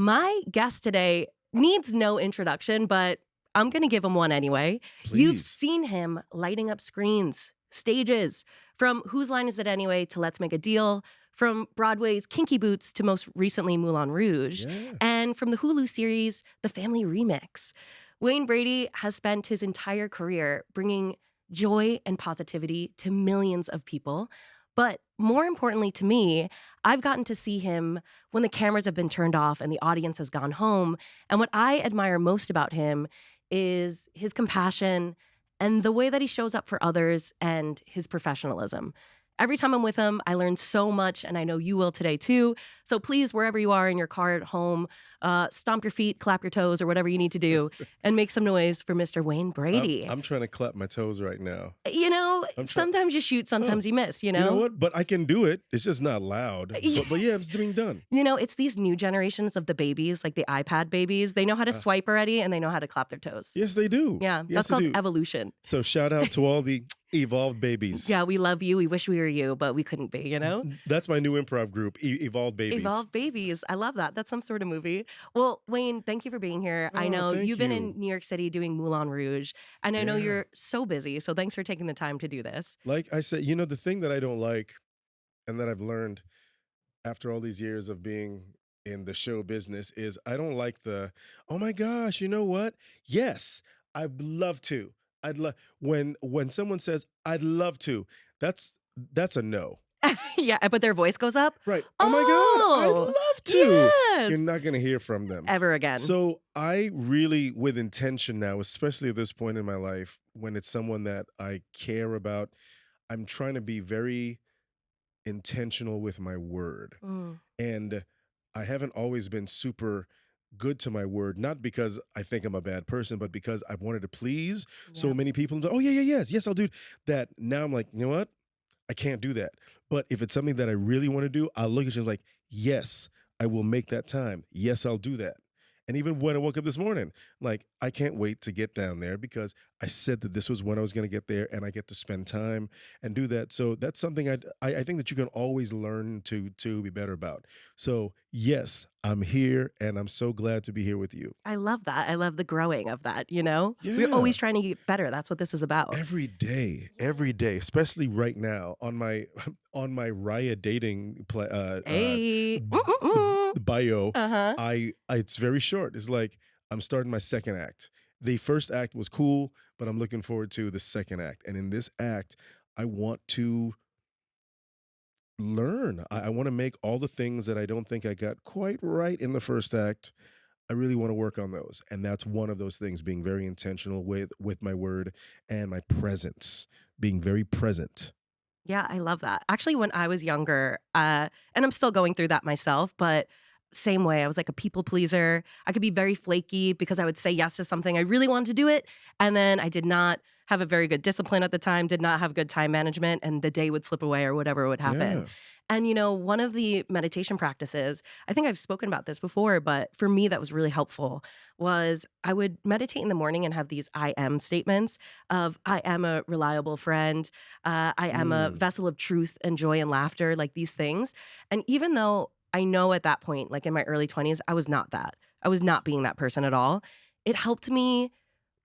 My guest today needs no introduction, but I'm going to give him one anyway. You've Please. seen him lighting up screens, stages, from Whose Line Is It Anyway to Let's Make a Deal, from Broadway's Kinky Boots to most recently Moulin Rouge, Yeah. and from the Hulu series The Family Remix. Wayne Brady has spent his entire career bringing joy and positivity to millions of people. But more importantly to me, I've gotten to see him when the cameras have been turned off and the audience has gone home. And what I admire most about him is his compassion and the way that he shows up for others and his professionalism. Every time I'm with him, I learn so much, and I know you will today too. So please, wherever you are in your car at home, stomp your feet, clap your toes, or whatever you need to do, and make some noise for Mr. Wayne I'm Brady. I'm trying to clap my toes right now. I'm trying. Sometimes you shoot, Oh, sometimes you miss, you know what? But I can do it. It's just not loud. But yeah, it's being done. It's these new generations of the babies, like the iPad babies. They know how to Uh, swipe already, and they know how to clap their toes. yes, they do. Yeah, Yes, that's they called do. evolution. So shout out to all the evolved babies. Yeah, we love you. We wish we were you, but we couldn't be. That's my new improv group, Evolved Babies. Evolved babies. I love that. That's some sort of movie. Well, Wayne, thank you for being here. I Oh, know thank you've been you. in New York City doing Moulin Rouge, and I know Yeah. you're so busy. So thanks for taking the time to do this. Like I said, the thing that I don't like and that I've learned after all these years of being in the show business is I don't like oh my gosh, you know what? Yes, I'd love to. I'd love when someone says I'd love to, that's a no. Yeah, but their voice goes up. Right. Oh my God, I'd Oh, love to. You're yes. not gonna hear from them. Ever again. So I really, with intention now, especially at this point in my life, when it's someone that I care about, I'm trying to be very intentional with my word. Mm, And I haven't always been super good to my word, not because I think I'm a bad person, but because I've wanted to please so yeah. many people. Oh, yeah, yes, I'll do that. Now I'm like, you know what? I can't do that. But if it's something that I really want to do, I'll look at you like, yes, I will make that time. Yes, I'll do that. And even when I woke up this morning, like, I can't wait to get down there because I said that this was when I was going to get there and I get to spend time and do that. So that's something I think that you can always learn to be better about. So yes, I'm here and I'm so glad to be here with you. I love that. I love the growing of that. We're Yeah. always trying to get better. That's what this is about. Every day, especially right now on my on my Raya dating Hey. bio, Uh-huh. it's very short. It's like I'm starting my second act. The first act was cool, but I'm looking forward to the second act. And in this act, I want to learn. I want to make all the things that I don't think I got quite right in the first act. I really want to work on those. And that's one of those things, being very intentional with my word and my presence, being very present. Yeah, I love that. Actually, when I was younger, and I'm still going through that myself, but same way, I was like a people pleaser. I could be very flaky because I would say yes to something. I really wanted to do it. And then I did not have a very good discipline at the time, did not have good time management, and the day would slip away or whatever would happen. Yeah. And one of the meditation practices, I think I've spoken about this before, but for me, that was really helpful, was I would meditate in the morning and have these I am statements of I am a reliable friend. I am a Mm. vessel of truth and joy and laughter, like these things. And even though I know at that point, like in my early 20s, I was not that. I was not being that person at all. It helped me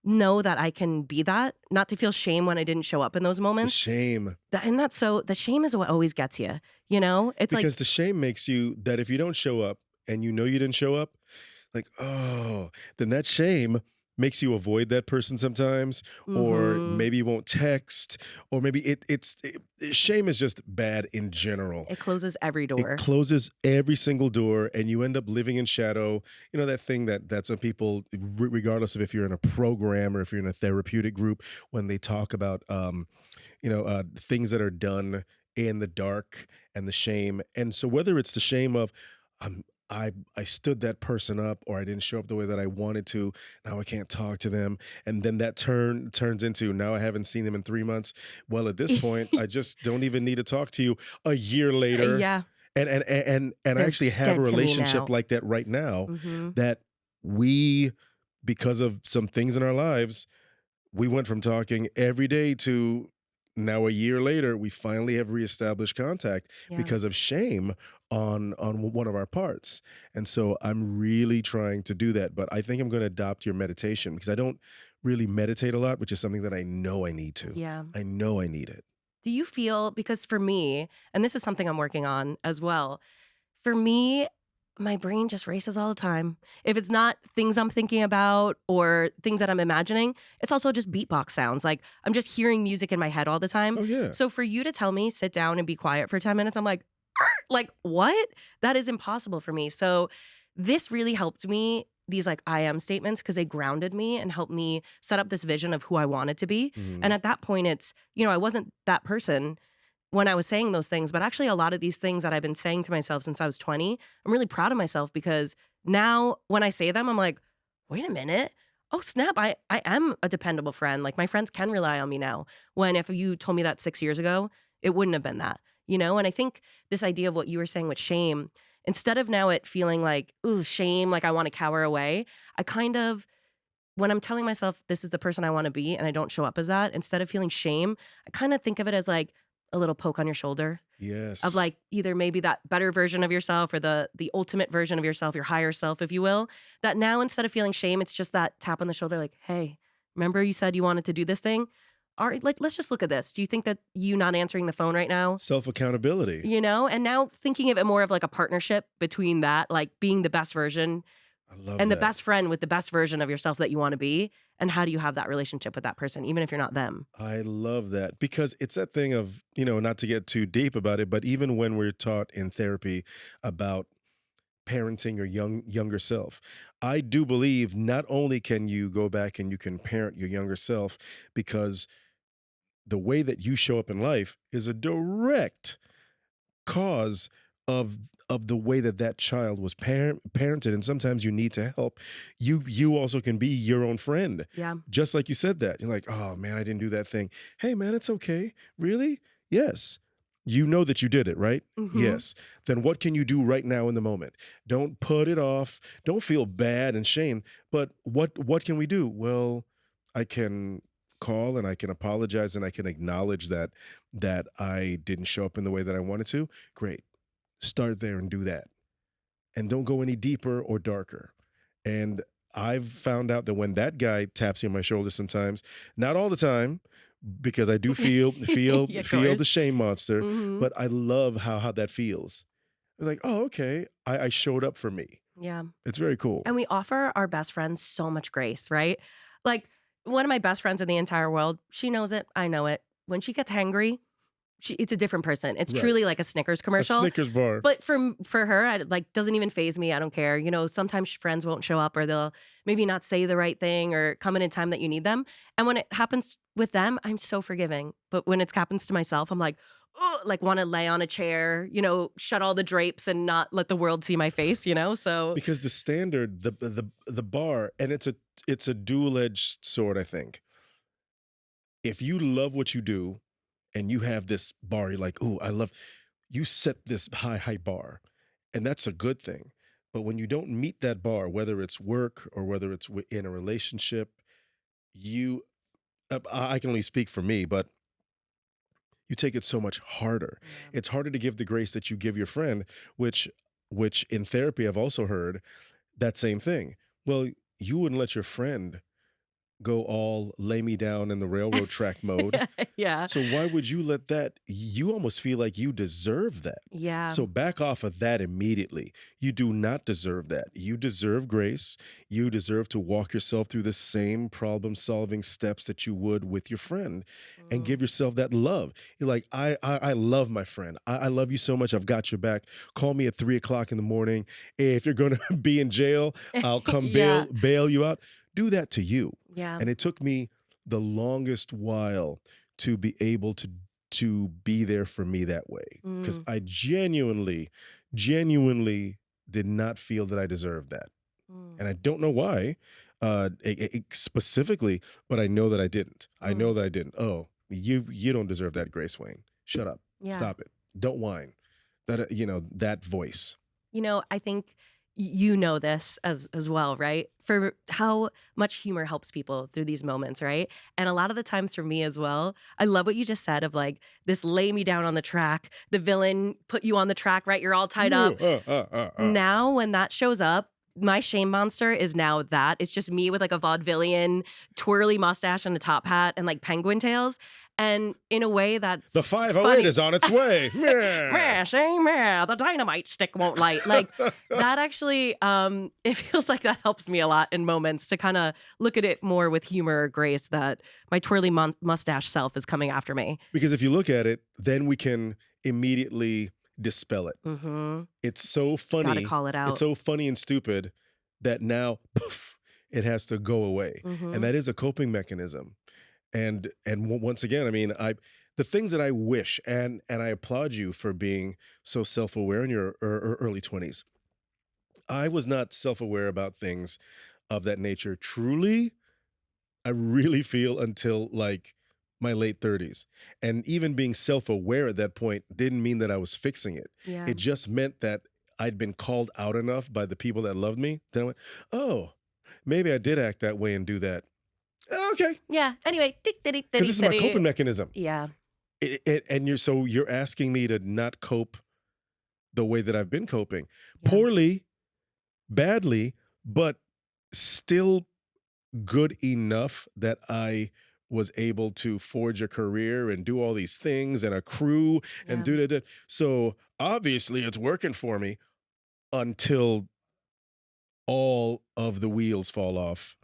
know that I can be that, not to feel shame when I didn't show up in those The moments. shame. And that's so, the shame is what always gets you. It's like, Because the shame makes you that if you don't show up and you know you didn't show up, like, oh, then that shame makes you avoid that person sometimes, or mhm. maybe you won't text, or maybe shame is just bad in general. It closes every It door. closes every single door and you end up living in shadow. You know, that thing that some people, regardless of if you're in a program or if you're in a therapeutic group, when they talk about, things that are done in the dark and the shame. And so whether it's the shame of, um, I stood that person up or I didn't show up the way that I wanted to. Now I can't talk to them. And then that turns into now I haven't seen them in 3 months. Well, at this point, I just don't even need to talk to you a year later. Yeah, And I they're actually have a dead to me relationship now. like that right now Mhm. that we, because of some things in our lives, we went from talking every day to now a year later, we finally have reestablished contact Yeah. because of shame on one of our parts. And so I'm really trying to do that, but I think I'm going to adopt your meditation because I don't really meditate a lot, which is something that I know I need to. Yeah. I know I need it. Do you feel, because for me, and this is something I'm working on as well, for me, my brain just races all the time. If it's not things I'm thinking about or things that I'm imagining, it's also just beatbox sounds. Like I'm just hearing music in my head all the time. Oh yeah. So for you to tell me sit down and be quiet for 10 minutes, I'm like, "Arr!" Like what? That is impossible for me. So this really helped me, these like I am statements, because they grounded me and helped me set up this vision of who I wanted to be. And Mhm. at that point, it's, I wasn't that person when I was saying those things, but actually a lot of these things that I've been saying to myself since I was 20, I'm really proud of myself because now when I say them, I'm like, wait a minute. Oh snap, I am a dependable friend. Like my friends can rely on me now. When if you told me that 6 years ago, it wouldn't have been that. And I think this idea of what you were saying with shame, instead of now it feeling like, ooh, shame, like I want to cower away, I kind of, when I'm telling myself this is the person I want to be and I don't show up as that, instead of feeling shame, I kind of think of it as like a little poke on your shoulder of Yes. like either maybe that better version of yourself or the ultimate version of yourself, your higher self, if you will. That now instead of feeling shame, it's just that tap on the shoulder, like, hey, remember you said you wanted to do this thing? All right, like let's just look at this. Do you think that you not answering the phone right now? Self accountability. And now thinking of it more of like a partnership between that, like being the best version I love and the that. best friend with the best version of yourself that you want to be. And how do you have that relationship with that person, even if you're not them? I love that because it's that thing of, not to get too deep about it, but even when we're taught in therapy about parenting your younger self, I do believe not only can you go back and you can parent your younger self because the way that you show up in life is a direct cause of the way that that child was parented, and sometimes you need to help. You also can be your own friend, Yeah. just like you said that you're like, oh man, I didn't do that thing. Hey man, it's okay. Really? Yes. You know that you did it, right? Hmm. Yes. Then what can you do right now in the moment? Don't put it off. Don't feel bad and shame. But what can we do? Well, I can call and I can apologize and I can acknowledge that I didn't show up in the way that I wanted to. Great. Start there and do that. And don't go any deeper or darker. And I've found out that when that guy taps me on my shoulder sometimes, not all the time, because I do feel feel Yeah, of feel the course. shame monster, Hmm. but I love how that feels. It's like, oh, okay, I showed up for me. Yeah. It's very cool. And we offer our best friends so much grace, right? Like one of my best friends in the entire world, she knows it. I know it. When she gets hangry, it's a different person. It's Right. truly like a Snickers A commercial. Snickers bar. But for her, like doesn't even phase me. I don't care. Sometimes friends won't show up or they'll maybe not say the right thing or come in a time that you need them. And when it happens with them, I'm so forgiving. But when it happens to myself, I'm like, oh, like want to lay on a chair, shut all the drapes and not let the world see my face. So Because the standard, the bar, and it's a dual-edged sword, I think. If you love what you do and you have this bar, you're like, "Ooh, I love," you set this high bar, and that's a good thing. But when you don't meet that bar, whether it's work or whether it's in a relationship, you I can only speak for me, but you take it so much harder. yeah. It's harder to give the grace that you give your friend, which in therapy I've also heard that same thing. Well, you wouldn't let your friend go all lay me down in the railroad track mode. Yeah. So why would you let that? You almost feel like you deserve that. Yeah. So back off of that immediately. You do not deserve that. You deserve grace. You deserve to walk yourself through the same problem solving steps that you would with your friend and Mm. give yourself that love. You're like, I love my friend. I love you so much. I've got your back. Call me at 3 o'clock in the morning. If you're going to be in jail, I'll come Yeah. bail you out. Do that to you. Yeah. And it took me the longest while to be able to be there for me that way because Mm. I genuinely did not feel that I deserved that, Mm. and I don't know why, specifically, but I know that I didn't. I know Mm. that I didn't. Oh, you don't deserve that, Grace Wayne. Shut up. Yeah. Stop it. Don't whine. That that voice. I think you know this as well, right? For how much humor helps people through these moments, right? And a lot of the times for me as well, I love what you just said of like this lay me down on the track, the villain put you on the track, right? You're all tied Ooh, up. Now when that shows up, my shame monster is now that. It's just me with like a vaudevillian twirly mustache and a top hat and like penguin tails. And in a way the that's 508 funny. is on its way. Meh. Meh, say meh, the dynamite stick won't light. Like that actually, it feels like that helps me a lot in moments to kind of look at it more with humor or grace that my twirly mustache self is coming after me. Because if you look at it, then we can immediately dispel it. Mm-hmm. It's so Gotta funny. call it It's out. so funny and stupid that now, poof, it has to go away. And Mm-hmm. that is a coping mechanism. Once again, I mean, the things that I wish, and I applaud you for being so self-aware in your early 20s. I was not self-aware about things of that nature. Truly, I really feel until like my late 30s. And even being self-aware at that point didn't mean that I was fixing it. Yeah. It just meant that I'd been called out enough by the people that loved me. Then I went, "Oh, maybe I did act that way and do that." Okay, Yeah. Anyway, tick titty because titty this is my titty. coping mechanism. Yeah. And you're asking me to not cope the way that I've been coping. Yeah. Poorly, badly, but still good enough that I was able to forge a career and do all these things and accrue and Yeah. do that. So obviously it's working for me until all of the wheels fall off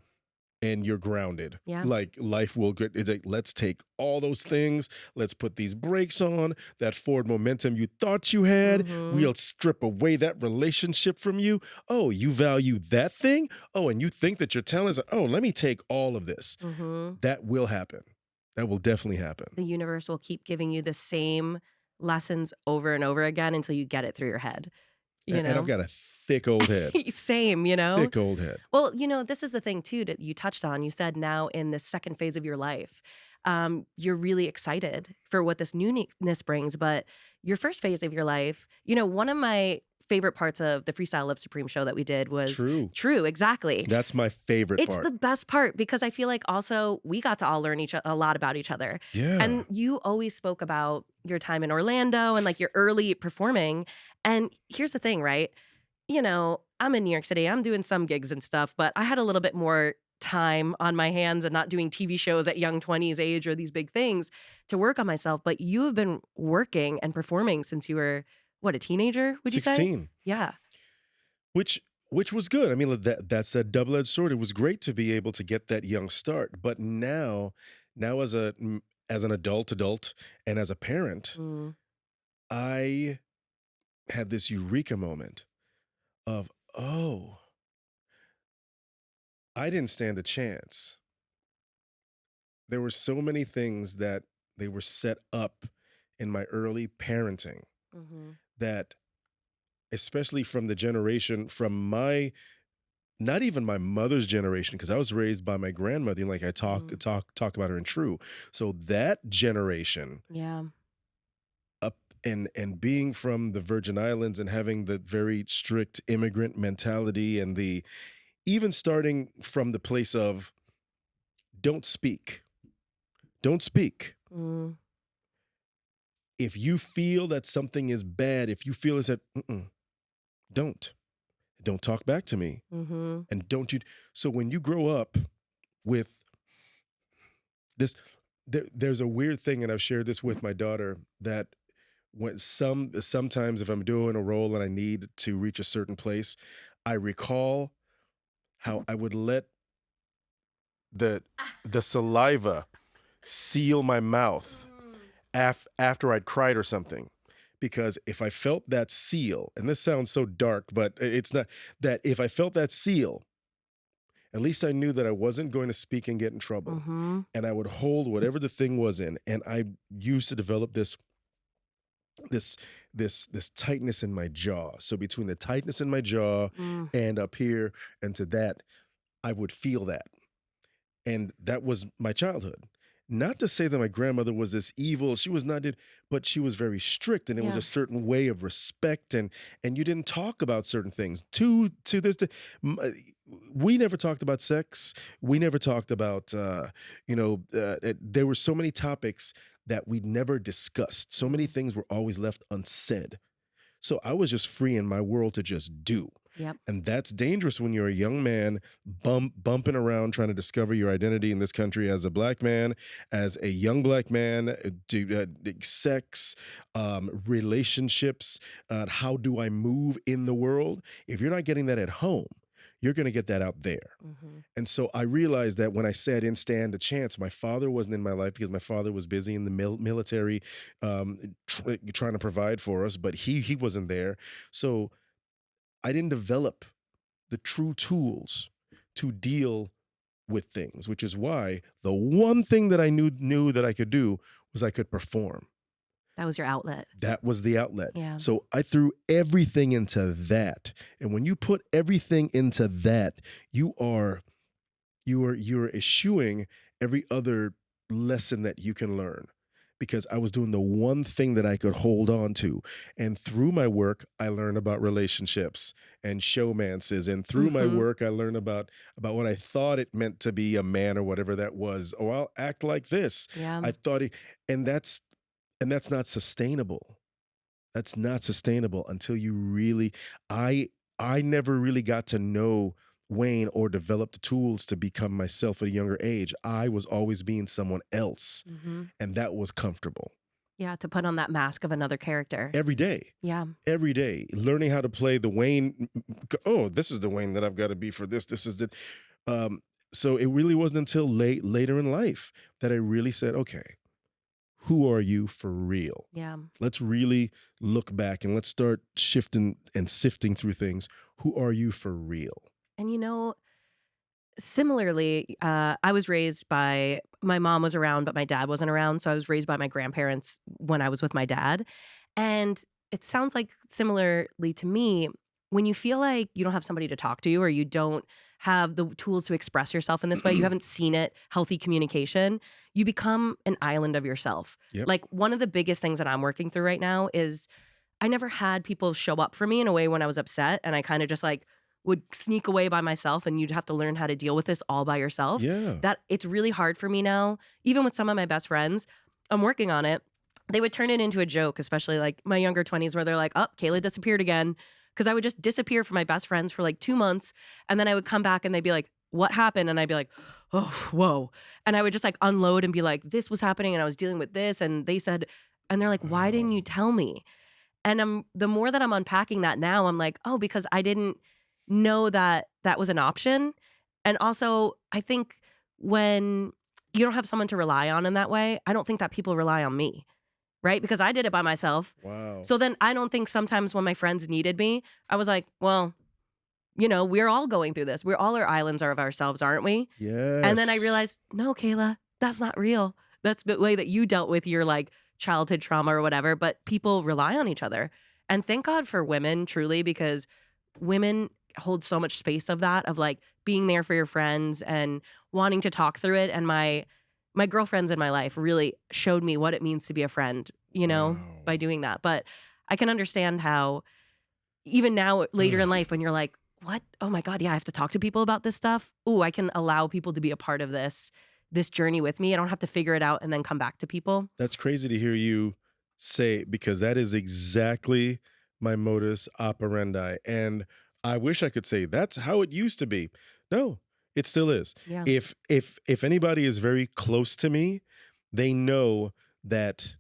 and you're grounded. Yeah. Like life will get, it's like, let's take all those things, let's put these brakes on, that forward momentum you thought you had, Mm-hmm. we'll strip away that relationship from you. Oh, you value that thing? Oh, and you think that your talent is, oh, let me take all of this. Mm-hmm. That will happen. That will definitely happen. The universe will keep giving you the same lessons over and over again until you get it through your head, you And I've know? got a thick old head, Same, you know? thick old head. Well, this is the thing too that you touched on. You said now in this second phase of your life, you're really excited for what this newness brings. But your first phase of your life, one of my favorite parts of the Freestyle Live Supreme show that we did was True. True, exactly. That's my favorite It's part. the best part because I feel like also we got to all learn a lot about each other. Yeah. And you always spoke about your time in Orlando and like your early performing. And here's the thing, right? I'm in New York City. I'm doing some gigs and stuff, but I had a little bit more time on my hands and not doing TV shows at young 20s age or these big things to work on myself. But you have been working and performing since you were, what, a teenager, would you say? 16. Yeah. Which which was good. I mean, that's that double-edged sword. It was great to be able to get that young start, but now as an adult and as a parent, Mm, I had this eureka moment of, "Oh, I didn't stand a chance." There were so many things that they were set up in my early parenting hmm that, especially from the generation from my not even my mother's generation, because I was raised by my grandmother, and like I mm, talk about her in True. So that generation yeah. up and being from the Virgin Islands and having the very strict immigrant mentality and the even starting from the place of don't speak. Don't speak. Mm, If you feel that something is bad, if you feel it's that, don't. Don't talk back to me. hmm And don't you so when you grow up with this there's a weird thing, and I've shared this with my daughter, that when sometimes if I'm doing a role and I need to reach a certain place, I recall how I would let the the saliva seal my mouth after I'd cried or something. Because if I felt that seal, and this sounds so dark, but it's not, that if I felt that seal, at least I knew that I wasn't going to speak and get in trouble. hmm And I would hold whatever the thing was in. And I used to develop this this tightness in my jaw. So between the tightness in my jaw mm, and up here and to that, I would feel that. And that was my childhood. Not to say that my grandmother was this evil, she was not it, but she was very strict, and it was Yeah. a certain way of respect, and you didn't talk about certain things. To this day, m- uh, we never talked about sex. We never talked about there were so many topics that we never discussed. So many Mhm. things were always left unsaid. So I was just free in my world to just do. Yep. And that's dangerous when you're a young man bumping around trying to discover your identity in this country as a black man, as a young black man, sex, relationships. How do I move in the world? If you're not getting that at home, you're going to get that out there. Mhm. And so I realized that when I said I didn't stand a chance, my father wasn't in my life because my father was busy in the military, trying to provide for us, but he wasn't there. So I didn't develop the true tools to deal with things, which is why the one thing that I knew that I could do was I could perform. That was your outlet. That was the outlet. Yeah. So I threw everything into that. And when you put everything into that, you are you're eschewing every other lesson that you can learn, because I was doing the one thing that I could hold on to. And through my work, I learned about relationships and showmances. And through my Mhm. work, I learned about what I thought it meant to be a man or whatever that was. Oh, I'll act like this. Yeah. I thought it, and that's not sustainable. That's not sustainable until you really I I never really got to know Wayne or develop the tools to become myself at a younger age. I was always being someone else, Mhm. and that was comfortable. Yeah, to put on that mask of another character. Every day. Yeah. Every day, learning how to play the Wayne. Oh, this is the Wayne that I've got to be for this. This is it. Um, so it really wasn't until later in life that I really said, okay, who are you for real? Yeah. Let's really look back and let's start shifting and sifting through things. Who are you for real? And similarly, I was raised by my mom was around, but my dad wasn't around. So I was raised by my grandparents when I was with my dad. And it sounds like similarly to me, when you feel like you don't have somebody to talk to or you don't have the tools to express yourself in this way, you haven't seen it, healthy communication, you become an island of yourself. Yep. Like one of the biggest things that I'm working through right now is I never had people show up for me in a way when I was upset, and I kinda just, like, would sneak away by myself, and you'd have to learn how to deal with this all by yourself. Yeah. That it's really hard for me now, even with some of my best friends, I'm working on it. They would turn it into a joke, especially, like, my younger 20s where they're like, "Oh, Kayla disappeared again," because I would just disappear from my best friends for, like, 2 months, and then I would come back and they'd be like, "What happened?" And I'd be like, "Oh, whoa," and I would just, like, unload and be like, "This was happening, and I was dealing with this," and they said and they're like, "Why didn't Wow. you tell me?" And the more that I'm unpacking that now, I'm like, "Oh, because I didn't know that that was an option." And also, I think when you don't have someone to rely on in that way, I don't think that people rely on me, right? Because I did it by myself. Wow. So then I don't think sometimes when my friends needed me, I was like, "Well, we're all going through this. We're all our islands are of ourselves, aren't we?" And then I Yes. realized, "No, Kayla, that's not real. That's the way that you dealt with your, like, childhood trauma or whatever," but people rely on each other. And thank God for women, truly, because women hold so much space of that, of, like, being there for your friends and wanting to talk through it, and my girlfriends in my life really showed me what it means to be a friend, by Wow. doing that. But I can understand how even now, later in life, when you're like, "What? Oh my god, yeah, I have to talk to people about this stuff. Ooh, I can allow people to be a part of this journey with me. I don't have to figure it out and then come back to people." That's crazy to hear you say, because that is exactly my modus operandi. And I wish I could say that's how it used to be. No, it still is. Yeah. If anybody is very close to me, they know that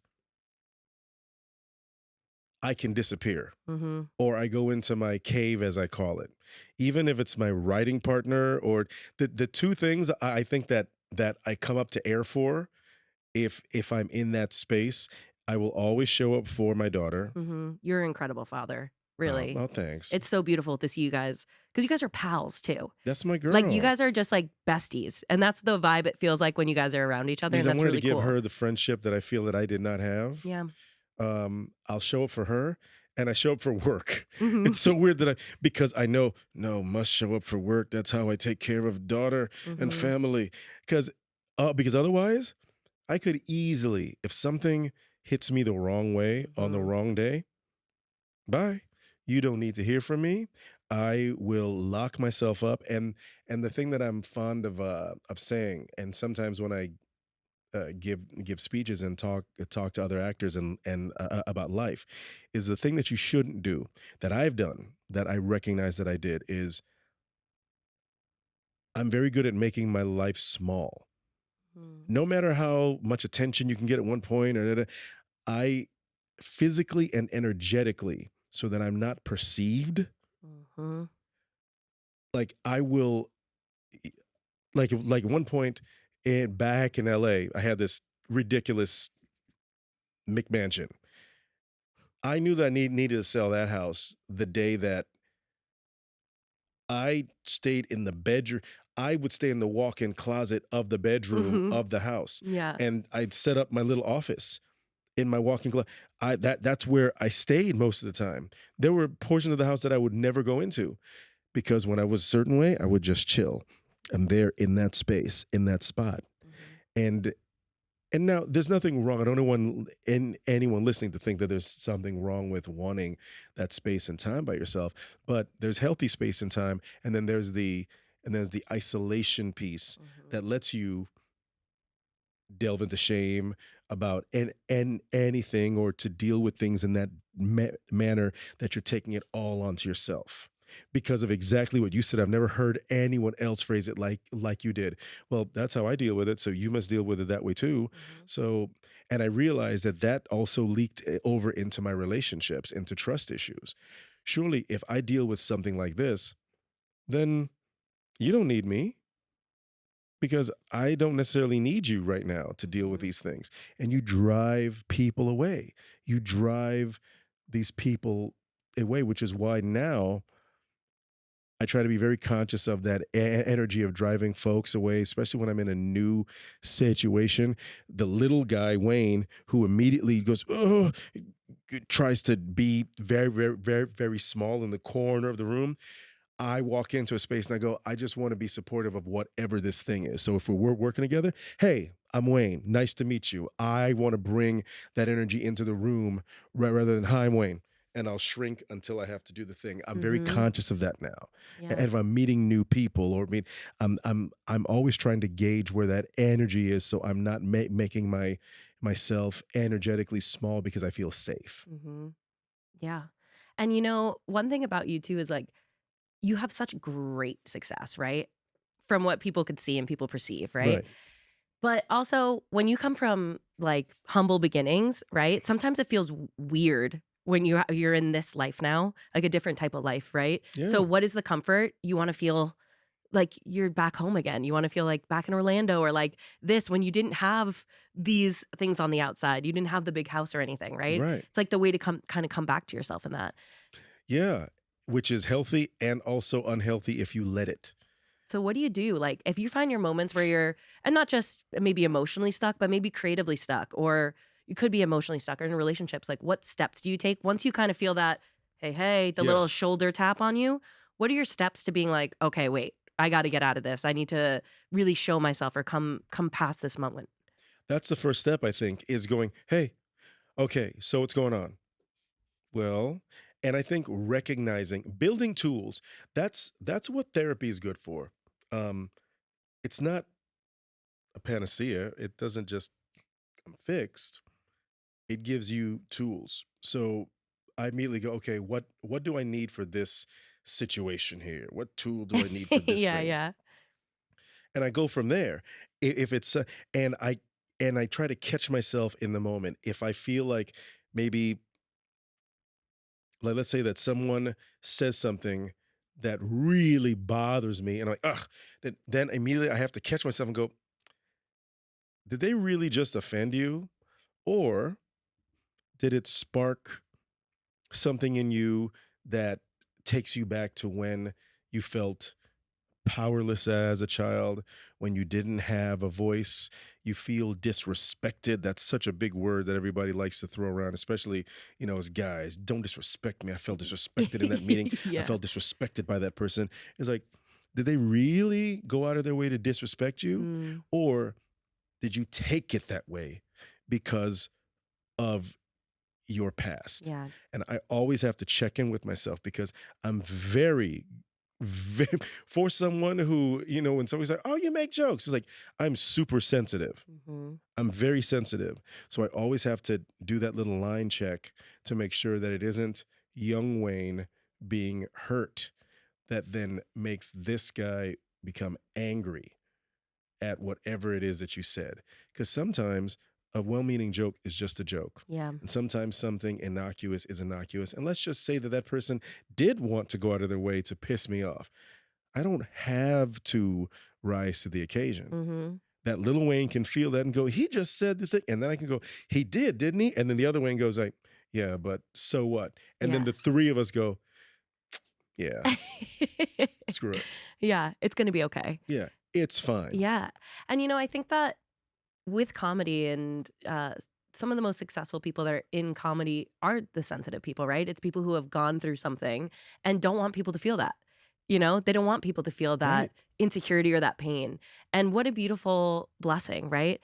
I can disappear, Mhm. or I go into my cave, as I call it. Even if it's my writing partner, or the two things I think that I come up to air for, if I'm in that space, I will always show up for my daughter. Mhm. You're an incredible father, Oh, really. well, thanks. It's so beautiful to see you guys because you guys are pals too. That's my Like, you girl. guys are just, like, besties, and that's the vibe it feels like when you guys are around each other, Because and I that's wanted to really give cool. her the friendship that I feel that I did not have. Yeah. I'll show up for her, and I show up for work. Mhm. It's so weird that because I know, no, must show up for work. That's how I take care of daughter and Mhm. family. Because otherwise, I could easily, if something hits me the wrong way on the Mhm. wrong day, bye. You don't need to hear from me. I will lock myself up. And the thing that I'm fond of saying, and sometimes when I give speeches and talk to other actors and about life, is the thing that you shouldn't do that I've done that I recognize that I did is I'm very good at making my life small. Mhm. No matter how much attention you can get at one point, or I physically and energetically, so that I'm not perceived, Mhm. like I will, like at one point in back in LA, I had this ridiculous McMansion. I knew that I needed to sell that house the day that I stayed in the bedroom. I would stay in the walk-in closet of the bedroom Mhm. of the house, Yeah. and I'd set up my little office in my walk-in closet. That's where I stayed most of the time. There were portions of the house that I would never go into because when I was a certain way, I would just chill. I'm there in that space, in that spot. Mhm. And and now there's nothing wrong. I don't want anyone listening to think that there's something wrong with wanting that space and time by yourself. But there's healthy space and time, and then there's the isolation piece Mhm. that lets you delve into shame about and anything, or to deal with things in that manner that you're taking it all onto yourself because of exactly what you said. I've never heard anyone else phrase it like you did. Well, that's how I deal with it, so you must deal with it that way too. Mhm. So, and I realized that that also leaked over into my relationships, into trust issues. Surely if I deal with something like this, then you don't need me, because I don't necessarily need you right now to deal with Mhm. these things. And you drive people away. You drive these people away, which is why now I try to be very conscious of that energy of driving folks away, especially when I'm in a new situation. The little guy, Wayne, who immediately goes, oh, tries to be very, very, very, very small in the corner of the room. I walk into a space and I go, I just want to be supportive of whatever this thing is. So if we're working together, hey, I'm Wayne. Nice to meet you. I want to bring that energy into the room rather than, hi, I'm Wayne. And I'll shrink until I have to do the thing. I'm very Mhm. conscious of that now. And Yeah. if I'm meeting new people, or I'm always trying to gauge where that energy is, so I'm not making myself energetically small because I feel safe. Mhm. Yeah. And one thing about you too is like you have such great success, right? From what people could see and people perceive, right? Right. But also, when you come from, like, humble beginnings, right, sometimes it feels weird when you're in this life now, like a different type of life, right? So Yeah. what is the comfort? You wanna feel like you're back home again. You wanna feel like back in Orlando or like this when you didn't have these things on the outside. You didn't have the big house or anything, right? Right. It's like the way to come back to yourself in that. Yeah, which is healthy and also unhealthy if you let it. So what do you do? Like, if you find your moments where you're and not just maybe emotionally stuck, but maybe creatively stuck, or you could be emotionally stuck or in relationships, like what steps do you take once you kind of feel that, hey, hey, the little Yes, shoulder tap on you? What are your steps to being like, okay, wait, I got to get out of this. I need to really show myself or come past this moment. that's the first step, I think, is going, "Hey, okay, so what's going on?" Well, and I think recognizing building tools, that's what therapy is good for. Um, it's not a panacea, it doesn't just come fixed, it gives you tools. So, I immediately go, "Okay, what do I need for this situation here? What tool do I need for this Yeah, thing?" yeah. And I go from there. If it's and I try to catch myself in the moment. If I feel like maybe, like, let's say that someone says something that really bothers me, and I'm like, ugh, then immediately I have to catch myself and go, did they really just offend you, or did it spark something in you that takes you back to when you felt powerless as a child, when you didn't have a voice, you feel disrespected. That's such a big word that everybody likes to throw around, especially, as guys. Don't disrespect me. I felt disrespected in that meeting. I Yeah. felt disrespected by that person. It's like, did they really go out of their way to disrespect you? Mm, Or did you take it that way because of your past? Yeah. And I always have to check in with myself because I'm very, for someone who, when somebody's like, oh, you make jokes, it's like, I'm super sensitive. Mhm. I'm very sensitive. So I always have to do that little line check to make sure that it isn't young Wayne being hurt that then makes this guy become angry at whatever it is that you said. Because sometimes a well meaning joke is just a joke. Yeah. And sometimes something innocuous is innocuous. And let's just say that that person did want to go out of their way to piss me off. I don't have to rise to the occasion. Mhm. That little Wayne can feel that and go, he just said the thing. And then I can go, he did, didn't he? And then the other Wayne goes like, yeah, but so what? And then the Yes. three of us go, yeah, screw it. Yeah, it's gonna be okay. Yeah, it's fine. Yeah. And, I think that with comedy and some of the most successful people that are in comedy are the sensitive people, right? It's people who have gone through something and don't want people to feel that. They don't want people to feel that Right. insecurity or that pain. And what a beautiful blessing, right?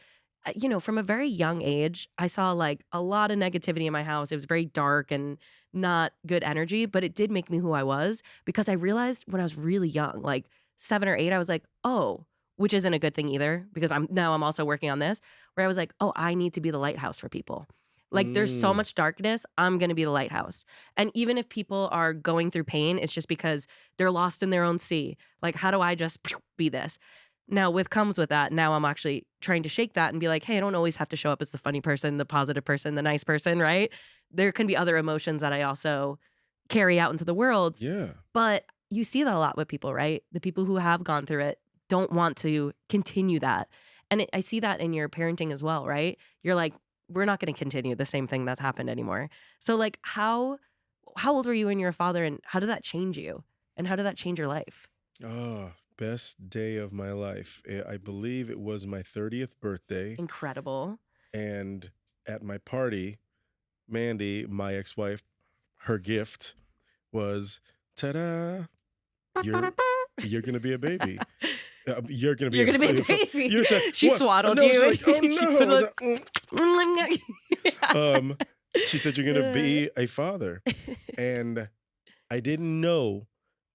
From a very young age, I saw like a lot of negativity in my house. It was very dark and not good energy, but it did make me who I was because I realized when I was really young, like 7 or 8, I was like, oh, which isn't a good thing either because I'm also working on this where I was like, "Oh, I need to be the lighthouse for people." Like there's so Mm. much darkness, I'm going to be the lighthouse. And even if people are going through pain, it's just because they're lost in their own sea. Like how do I just be this? Now, with comes with that, now I'm actually trying to shake that and be like, "Hey, I don't always have to show up as the funny person, the positive person, the nice person, right? There can be other emotions that I also carry out into the world." Yeah. But you see that a lot with people, right? The people who have gone through it don't want to continue that. And I see that in your parenting as well, right? You're like, we're not going to continue the same thing that's happened anymore. So like how old were you when you were a father and how did that change you? And how did that change your life? Oh, best day of my life. I believe it was my 30th birthday. Incredible. And at my party, Mandy, my ex wife, her gift was ta-da, you're you're gonna be a baby. You're gonna be You're a gonna be a you're baby. She what? swaddled No, she's you like, oh and she no. I put was a like, she said you're gonna Yeah. be a father. And I didn't know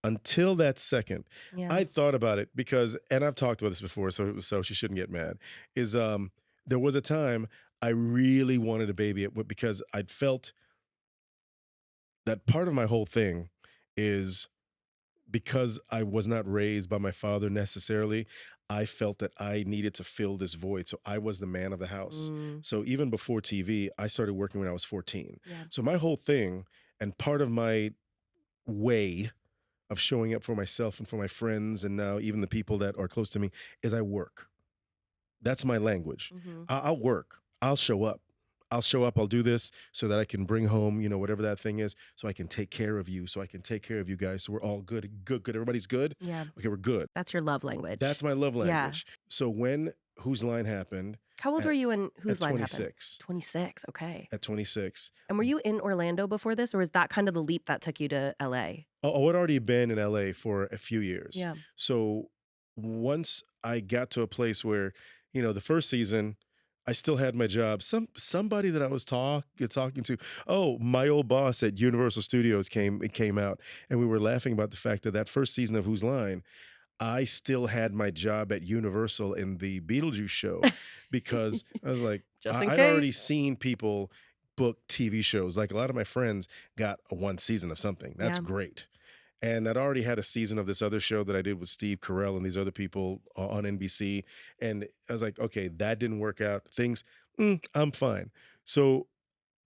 until that second. Yeah. I thought about it because, and I've talked about this before, so she shouldn't get mad. Is there was a time I really wanted a baby because I'd felt that part of my whole thing is because I was not raised by my father necessarily, I felt that I needed to fill this void. So I was the man of the house. Mm, So even before TV, I started working when I was 14. yeah. So my whole thing and part of my way of showing up for myself and for my friends and now even the people that are close to me is I work. That's my language. Mhm. I'll work. I'll show up. I'll show up. I'll do this so that I can bring home, whatever that thing is, so I can take care of you, so I can take care of you guys. So we're all good, good, good. Everybody's good. Yeah. Okay, we're good. That's your love language. That's my love Yeah. language. So when Whose Line happened How old were at, you when at Whose Line happened? 26, 26, okay. at 26, And were you in Orlando before this, or is that kind of the leap that took you to LA? I'd already been in LA for a few years. Yeah. So once I got to a place where, the first season, I still had my job. Somebody that I was talking to, oh, my old boss at Universal Studios came out, and we were laughing about the fact that that first season of Whose Line, I still had my job at Universal in the Beetlejuice show because I was like, Just in I'd already case. seen people book TV shows. Like a lot of my friends got a one season of something. That's Yeah. great. And I'd already had a season of this other show that I did with Steve Carell and these other people on NBC. And I was like, okay, that didn't work out. I'm fine. So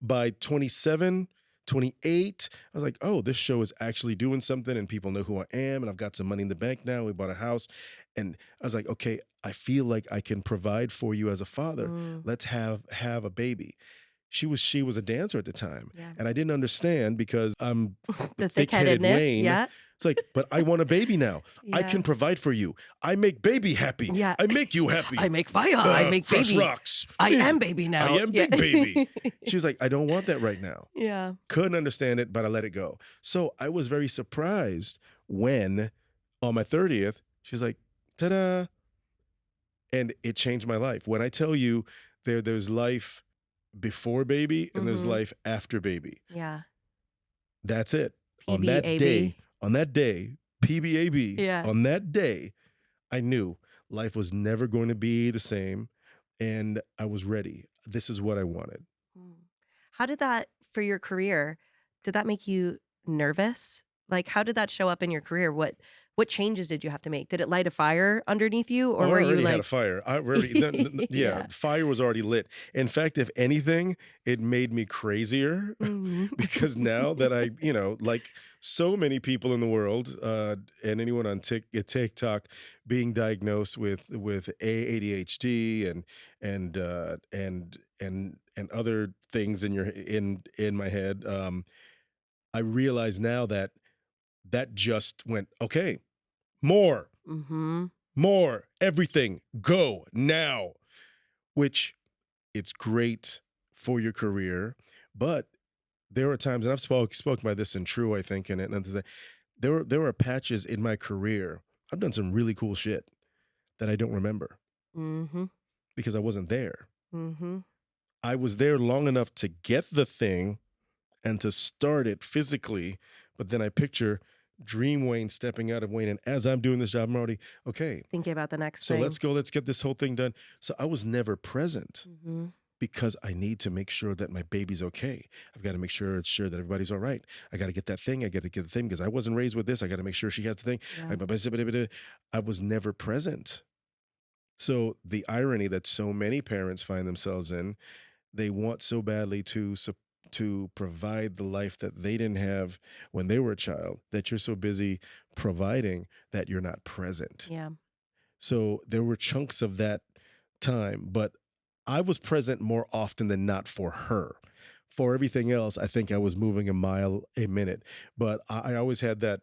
by 27, 28, I was like, oh, this show is actually doing something and people know who I am and I've got some money in the bank now. We bought a house. And I was like, okay, I feel like I can provide for you as a father. Mm, Let's have a baby. She was a dancer at the time. yeah. And I didn't understand because I'm The thick-headed thick-headedness, Wayne. yeah. It's like, but I want a baby now. I Yeah. can provide for you. I make baby happy. Yeah. I make you happy. I make fire, I make Crush baby. rocks. I It's- am baby now. I am Yeah. big baby. She was like, I don't want that right now. Yeah. Couldn't understand it, but I let it go. So I was very surprised when on my 30th, she's like, ta-da. and it changed my life. When I tell you there's life before baby and there's Mhm. life after baby. Yeah. That's it. On that day, PBAB. on that day, PBAB, Yeah. on that day, I knew life was never going to be the same and I was ready. This is what I wanted. Mm. How did that for your career, did that make you nervous? Like, how did that show up in your career? What changes did you have to make? Did it light a fire underneath you, or Oh, I were you already had a like fire. I already, yeah, Yeah. fire was already lit. In fact, if anything, it made me crazier Mhm. because now that I, like so many people in the world, and anyone on TikTok being diagnosed with ADHD and other things in my head, I realize now that that just went okay, more, Mhm. more, everything, go now, which it's great for your career, but there are times, and I've spoken by this in True, I think, and others, there were patches in my career. I've done some really cool shit that I don't remember Mhm. because I wasn't there. Mhm. I was there long enough to get the thing and to start it physically, but then I picture Dream Wayne stepping out of Wayne, and as I'm doing this job, I'm already okay. Thinking about the next So let's thing. go. Let's get this whole thing done. So I was never present Mhm. because I need to make sure that my baby's okay. I've got to make sure that everybody's all right. I got to get that thing. I got to get the thing because I wasn't raised with this. I got to make sure she has the thing. Yeah. I was never present. So the irony that so many parents find themselves in, they want so badly to provide the life that they didn't have when they were a child, that you're so busy providing that you're not present. Yeah. So there were chunks of that time, but I was present more often than not for her. For everything else, I think I was moving a mile a minute. But I always had that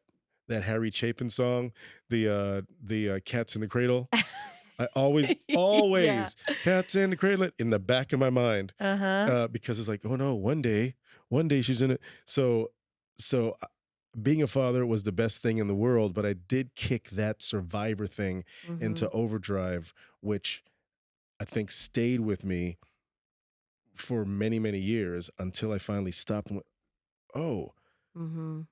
Harry Chapin song, the Cats in the Cradle. I always, Yeah. always Cats in the Cradle in the back of my mind, Uh-huh. because it's like, oh no, one day she's in it. So being a father was the best thing in the world, but I did kick that survivor thing into Mhm. overdrive, which I think stayed with me for many, many years until I finally stopped and went, oh, Mhm.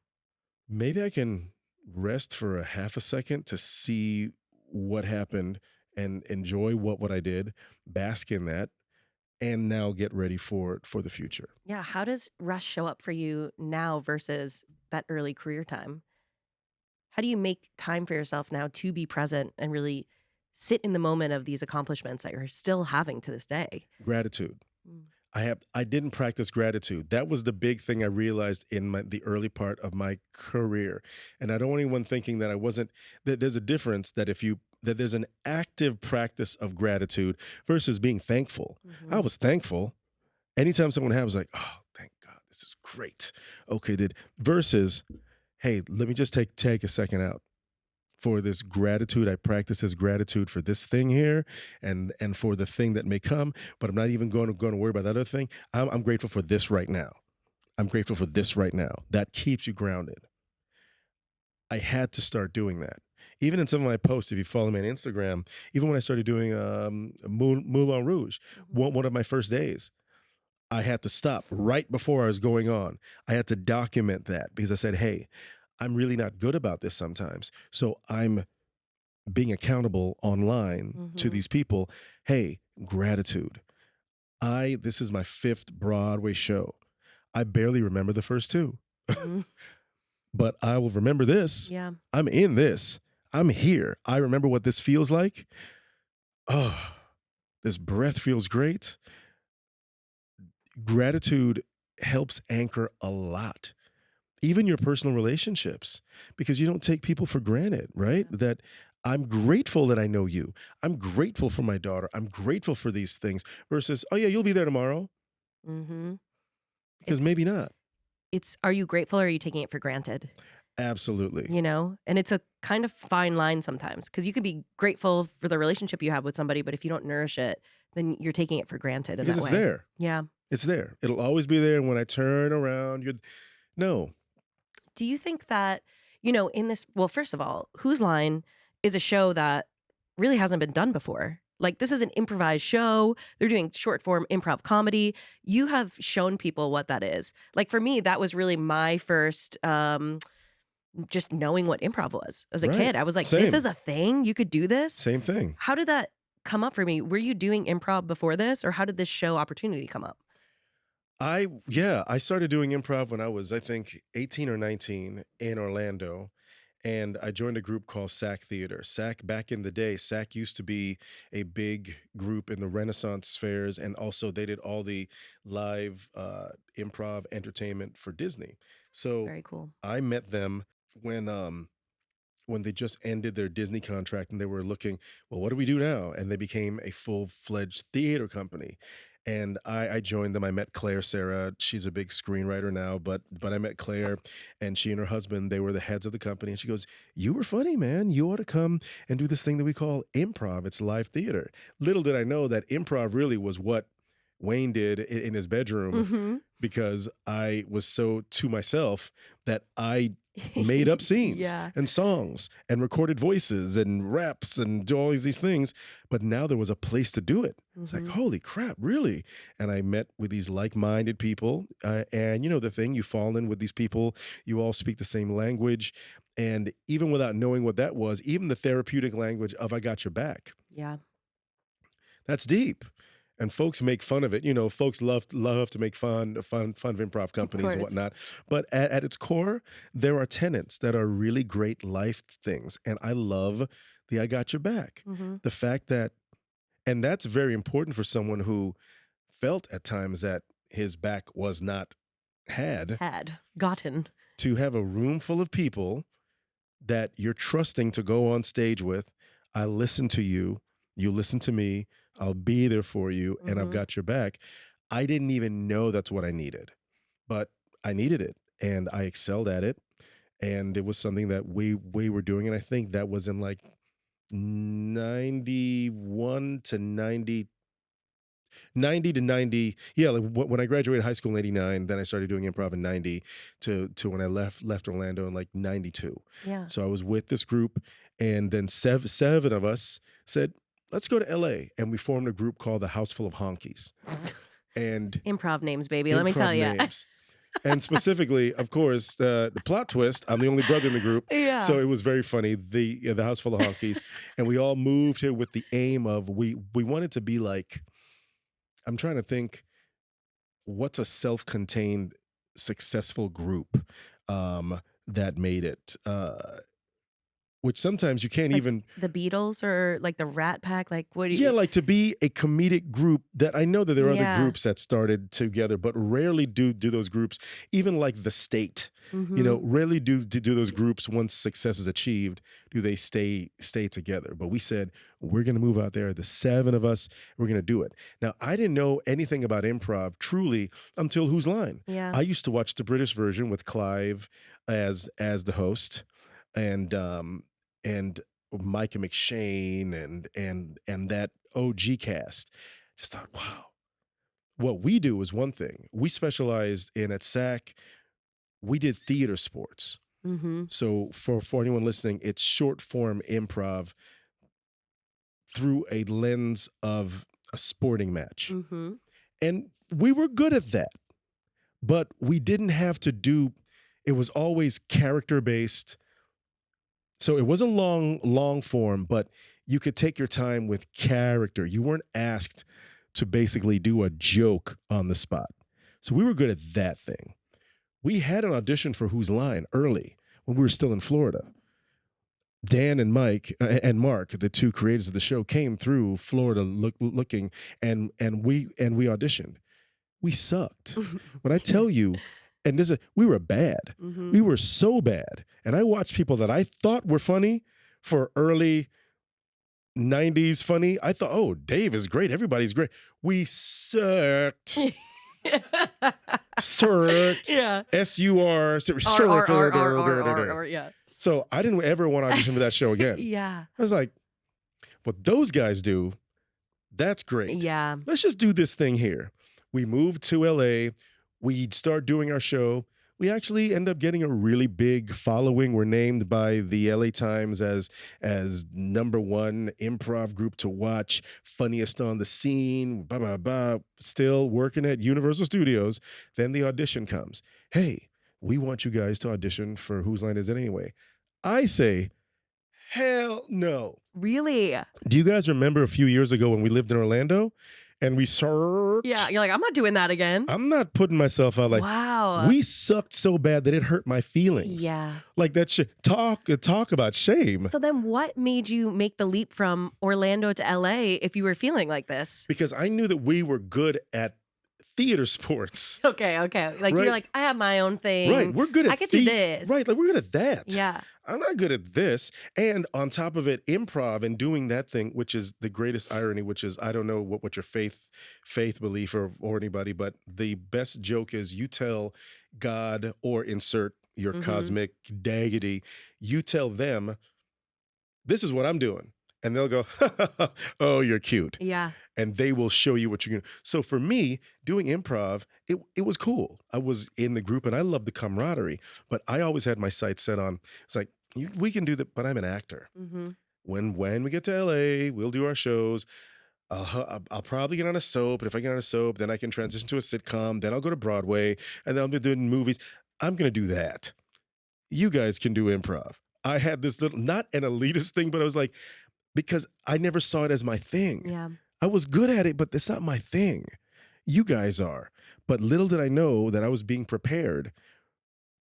maybe I can rest for a half a second to see what happened and enjoy what I did, bask in that, and now get ready for the future. Yeah, how does rest show up for you now versus that early career time? How do you make time for yourself now to be present and really sit in the moment of these accomplishments that you're still having to this day? Gratitude. Mm. I didn't practice gratitude. That was the big thing I realized in the early part of my career. And I don't want anyone thinking that I wasn't that there's a difference that there's an active practice of gratitude versus being thankful. I Mhm. was thankful. Anytime someone had was like, "Oh, thank God. This is great." Okay, did versus, "Hey, let me just take a second out for this gratitude. I practice this gratitude for this thing here and for the thing that may come, but I'm not even going to worry about that other thing. I'm grateful for this right now. I'm grateful for this right now. That keeps you grounded. I had to start doing that. Even in some of my posts, if you follow me on Instagram, even when I started doing Moulin Rouge, Mhm. one of my first days, I had to stop right before I was going on. I had to document that because I said, hey, I'm really not good about this sometimes. So I'm being accountable online to Mhm. these people. Hey, gratitude. This is my fifth Broadway show. I barely remember the first two, Mhm. but I will remember this. Yeah. I'm in this. I'm here. I remember what this feels like. Oh, this breath feels great. Gratitude helps anchor a lot, even your personal relationships, because you don't take people for granted, right? Yeah. That I'm grateful that I know you. I'm grateful for my daughter. I'm grateful for these things versus, oh, yeah, you'll be there tomorrow, Mhm. because It's maybe not. are you grateful or are you taking it for granted? Absolutely. You know? And it's a kind of fine line sometimes because you can be grateful for the relationship you have with somebody, but if you don't nourish it, then you're taking it for granted in Because that it's way. there. Yeah. It's there. It'll always be there. And when I turn around, no, Do you think that, in this well, first of all, Whose Line is a show that really hasn't been done before. Like, this is an improvised show. They're doing short form improv comedy. You have shown people what that is. Like, for me, that was really my first, just knowing what improv was. As a Right. kid, I was like, "This is Same. a thing? You could do this?" Same thing. How did that come up for me? Were you doing improv before this, or how did this show opportunity come up? I started doing improv when I was, I think, 18 or 19 in Orlando. And I joined a group called SAC Theater. SAC, back in the day, SAC used to be a big group in the Renaissance fairs, and also they did all the live improv entertainment for Disney. So Very cool. I met them when when they just ended their Disney contract and they were looking, well, what do we do now? And they became a full-fledged theater company. And I joined them. I met Claire Sarah. She's a big screenwriter now, but I met Claire, and she and her husband, they were the heads of the company. And she goes, "You were funny, man. You ought to come and do this thing that we call improv. It's live theater." Little did I know that improv really was what Wayne did in his bedroom, Mhm. because I was so to myself that I made up scenes Yeah. and songs and recorded voices and raps and do all these things. But now there was a place to do it. It's like, Mhm. holy crap, really? And I met with these like-minded people. And you know the thing, you fall in with these people, you all speak the same language. And even without knowing what that was, even the therapeutic language of "I got your back," Yeah, that's deep. And folks make fun of it. You know, folks love to make fun of improv of companies and course. whatnot. But at its core, there are tenets that are really great life things. And I love the "I got your back." Mhm. The fact that, and that's very important for someone who felt at times that his back was not had, Had. Gotten. to have a room full of people that you're trusting to go on stage with. I listen to you, you listen to me, I'll be there for you, and I've Mhm. got your back. I didn't even know that's what I needed, but I needed it and I excelled at it. And it was something that we were doing. And I think that was in like 91 to 90 to 90. Yeah, like when I graduated high school in 89, then I started doing improv in 90 to when I left Orlando in like 92. Yeah. So I was with this group, and then seven of us said, let's go to LA. And we formed a group called the House Full of Honkies. And Improv names, baby, let me tell improv you. names. And specifically, of course, the plot twist, I'm the only brother in the group. Yeah. So it was very funny. The House Full of Honkies. And we all moved here with the aim of, we wanted to be like, I'm trying to think, what's a self-contained successful group that made it, which sometimes you can't Like even. the Beatles or like the Rat Pack, like, what do Yeah, you like to be a comedic group that I know that there are other Yeah. groups that started together, but rarely do those groups, even like the state, you know, Mhm. rarely do those groups, once success is achieved, do they stay together. But we said, we're gonna move out there, the seven of us, we're gonna do it. Now, I didn't know anything about improv truly until Whose Line? Yeah. I used to watch the British version with Clive as the host, and and Micah McShane and that OG cast. Just thought, wow, what we do is one thing. We specialized in, at SAC, we did theater sports. Mhm. So for anyone listening, it's short form improv through a lens of a sporting match. Mhm. And we were good at that, but we didn't have to do, it was always character based. So it wasn't long form, but you could take your time with character. You weren't asked to basically do a joke on the spot. So we were good at that thing. We had an audition for Whose Line early when we were still in Florida. Dan and Mike and Mark, the two creators of the show, came through Florida looking, and we auditioned. We sucked. When I tell you, and we were bad. Mhm. We were so bad. And I watched people that I thought were funny for early 90s funny. I thought, oh, Dave is great. Everybody's great. We sucked. Sucked. Yeah. S-U-R. Yeah. So I didn't ever want to audition for that show again. Yeah. I was like, what those guys do, that's great. Yeah. Let's just do this thing here. We moved to LA. We start doing our show. we actually end up getting a really big following. We're named by the LA Times as number one improv group to watch, funniest on the scene, blah blah blah. Still working at Universal Studios. Then the audition comes. Hey, we want you guys to audition for Whose Line Is It Anyway? I say, hell no. Really? Do you guys remember a few years ago when we lived in Orlando and we Yeah, sucked? you're like, I'm not doing that again. I'm not putting myself out like Wow. we sucked so bad that it hurt my feelings. Yeah. Like that shit. Talk about shame. So then what made you make the leap from Orlando to LA if you were feeling like this? Because I knew that we were good at theater sports. Okay. Like Right. you're like, I have my own thing. Right. We're good at I could do this. Right. Like we're good at that. Yeah. I'm not good at this. And on top of it, improv and doing that thing, which is the greatest irony, which is I don't know what your faith belief or anybody, but the best joke is you tell God or insert your cosmic deity, you tell them, this is what I'm doing. And they'll go, oh, you're cute. Yeah. And they will show you what you're going to. So for me, doing improv, it was cool. I was in the group and I loved the camaraderie, but I always had my sights set on, it's like, we can do that, but I'm an actor. Mm-hmm. When we get to LA, we'll do our shows. I'll probably get on a soap. And if I get on a soap, then I can transition to a sitcom. Then I'll go to Broadway and then I'll be doing movies. I'm going to do that. You guys can do improv. I had this little, not an elitist thing, but I was like, because I never saw it as my thing. Yeah. I was good at it, but it's not my thing. You guys are. But little did I know that I was being prepared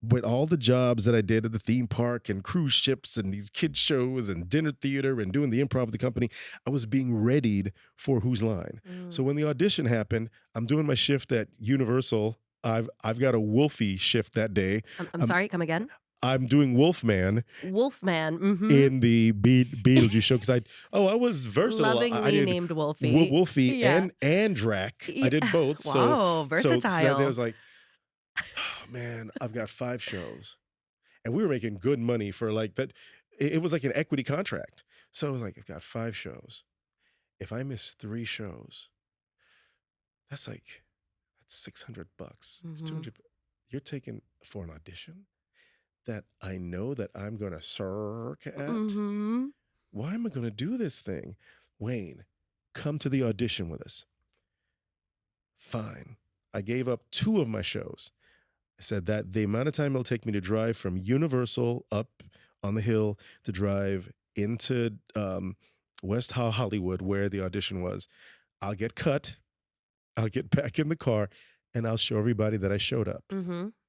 with all the jobs that I did at the theme park and cruise ships and these kid shows and dinner theater and doing the improv with the company. I was being readied for Whose Line. So when the audition happened, I'm doing my shift at Universal. I've got a Wolfie shift that day. I'm sorry, come again? I'm doing Wolfman Wolfman. Mm-hmm. in the Beetlejuice show because I was versatile. Lovingly I did named Wolfie. Wolfie Yeah. and Drac. I did both. Wow, So versatile. that day I was like, oh, man, I've got 5 shows, and we were making good money for like that. It was like an equity contract. So I was like, I've got 5 shows. If I miss 3 shows, that's $600. It's 200. You're taking for an audition that I know that I'm going to circ at. Why am I going to do this thing? Wayne, come to the audition with us. Fine. I gave up 2 of my shows. I said that the amount of time it'll take me to drive from Universal up on the hill to drive into West Hollywood, where the audition was, I'll get cut. I'll get back in the car, and I'll show everybody that I showed up.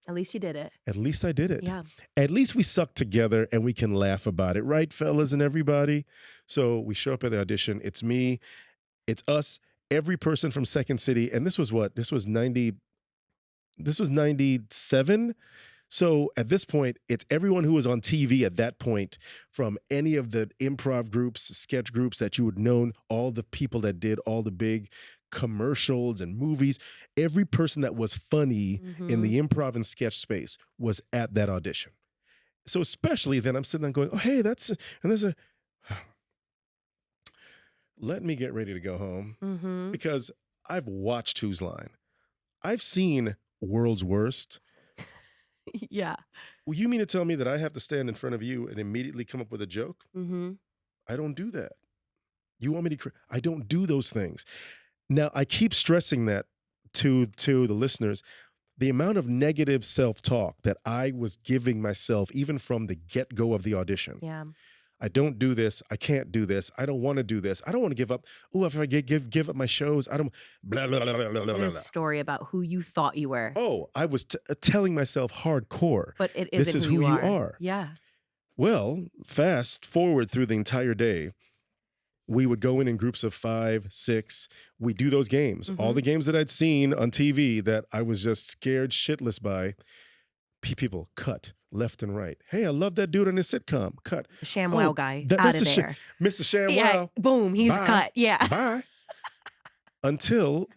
At least you did it. At least I did it. Yeah. At least we suck together and we can laugh about it, right, fellas and everybody? So we show up at the audition. It's me. It's us. Every person from Second City. And this was what? This was 97. So at this point, it's everyone who was on TV at that point, from any of the improv groups, sketch groups that you would known, all the people that did all the big commercials and movies. Every person that was funny in the improv and sketch space was at that audition. So especially then I'm sitting there going, oh, hey, and there's a, let me get ready to go home because I've watched Whose Line. I've seen World's Worst. Yeah. Well, you mean to tell me that I have to stand in front of you and immediately come up with a joke? I don't do that. You want me to? I don't do those things. Now, I keep stressing that to the listeners, the amount of negative self-talk that I was giving myself, even from the get-go of the audition. Yeah. I don't do this. I can't do this. I don't want to do this. I don't want to give up. Oh, if I give up my shows, I don't, blah, blah, blah, blah, blah, blah, A blah. story about who you thought you were. Oh, I was telling myself hardcore. But it This isn't is who who you you are. are. Yeah. Well, fast forward through the entire day, we would go in groups of 5, 6. We do those games. All the games that I'd seen on TV that I was just scared shitless by. People cut left and right. Hey, I love that dude on his sitcom. Cut. The ShamWow guy out that's of a there. Mr. ShamWow. Yeah. Boom. He's Bye. cut. Yeah. Bye. Until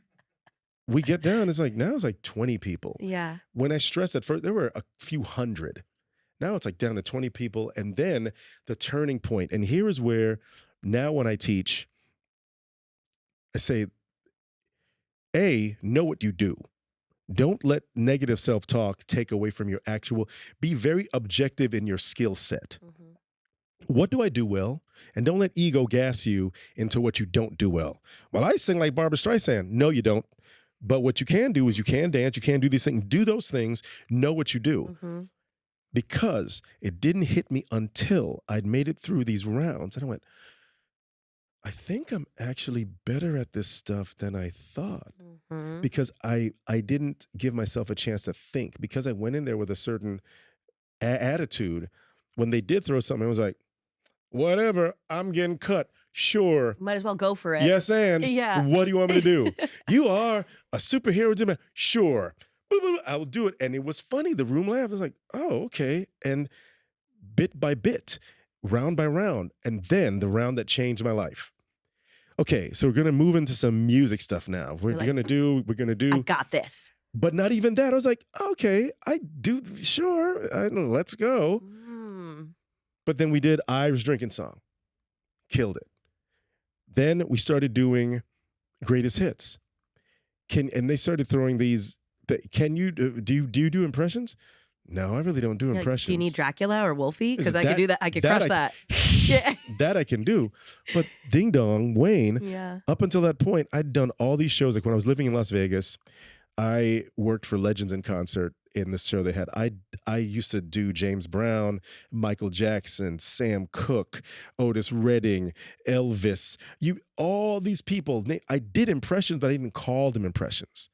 we get down, now it's like 20 people. Yeah. When I stressed at first, there were a few hundred. Now it's like down to 20 people. And then the turning point. And here is where now when I teach, I say, A, know what you do. Don't let negative self-talk take away from your actual be very objective in your skill set. Mhm. What do I do well? And don't let ego gas you into what you don't do well. Well, I sing like Barbara Streisand. No, you don't. But what you can do is you can dance, you can do these things, do those things, know what you do. Mhm. Because it didn't hit me until I'd made it through these rounds. And I went, I think I'm actually better at this stuff than I thought. Mhm. Because I didn't give myself a chance to think. Because I went in there with a certain attitude. When they did throw something, I was like, whatever, I'm getting cut. Sure. Might as well go for it. Yes, and Yeah. what do you want me to do? You are a superhero, Jim. Sure. Blah, blah, blah, I will do it. And it was funny. The room laughed. I was like, oh, okay. And bit by bit, round by round. And then the round that changed my life. Okay, so we're gonna move into some music stuff now. We're You're like, gonna do, we're gonna I do, got this. but not even that. I was like, okay, I do, sure, let's go. Mm. But then we did Irish drinking song, killed it. Then we started doing greatest hits. And they started throwing these. Can you do impressions? No, I really don't do You're like, do you need impressions. Dracula or Wolfie? Is Because I could do that. I could crush I, that. Yeah. that I can do. But Ding Dong, Wayne, Yeah. up until that point, I'd done all these shows. Like when I was living in Las Vegas, I worked for Legends in Concert in this show they had. I used to do James Brown, Michael Jackson, Sam Cooke, Otis Redding, Elvis. All these people. I did impressions, but I didn't call them impressions.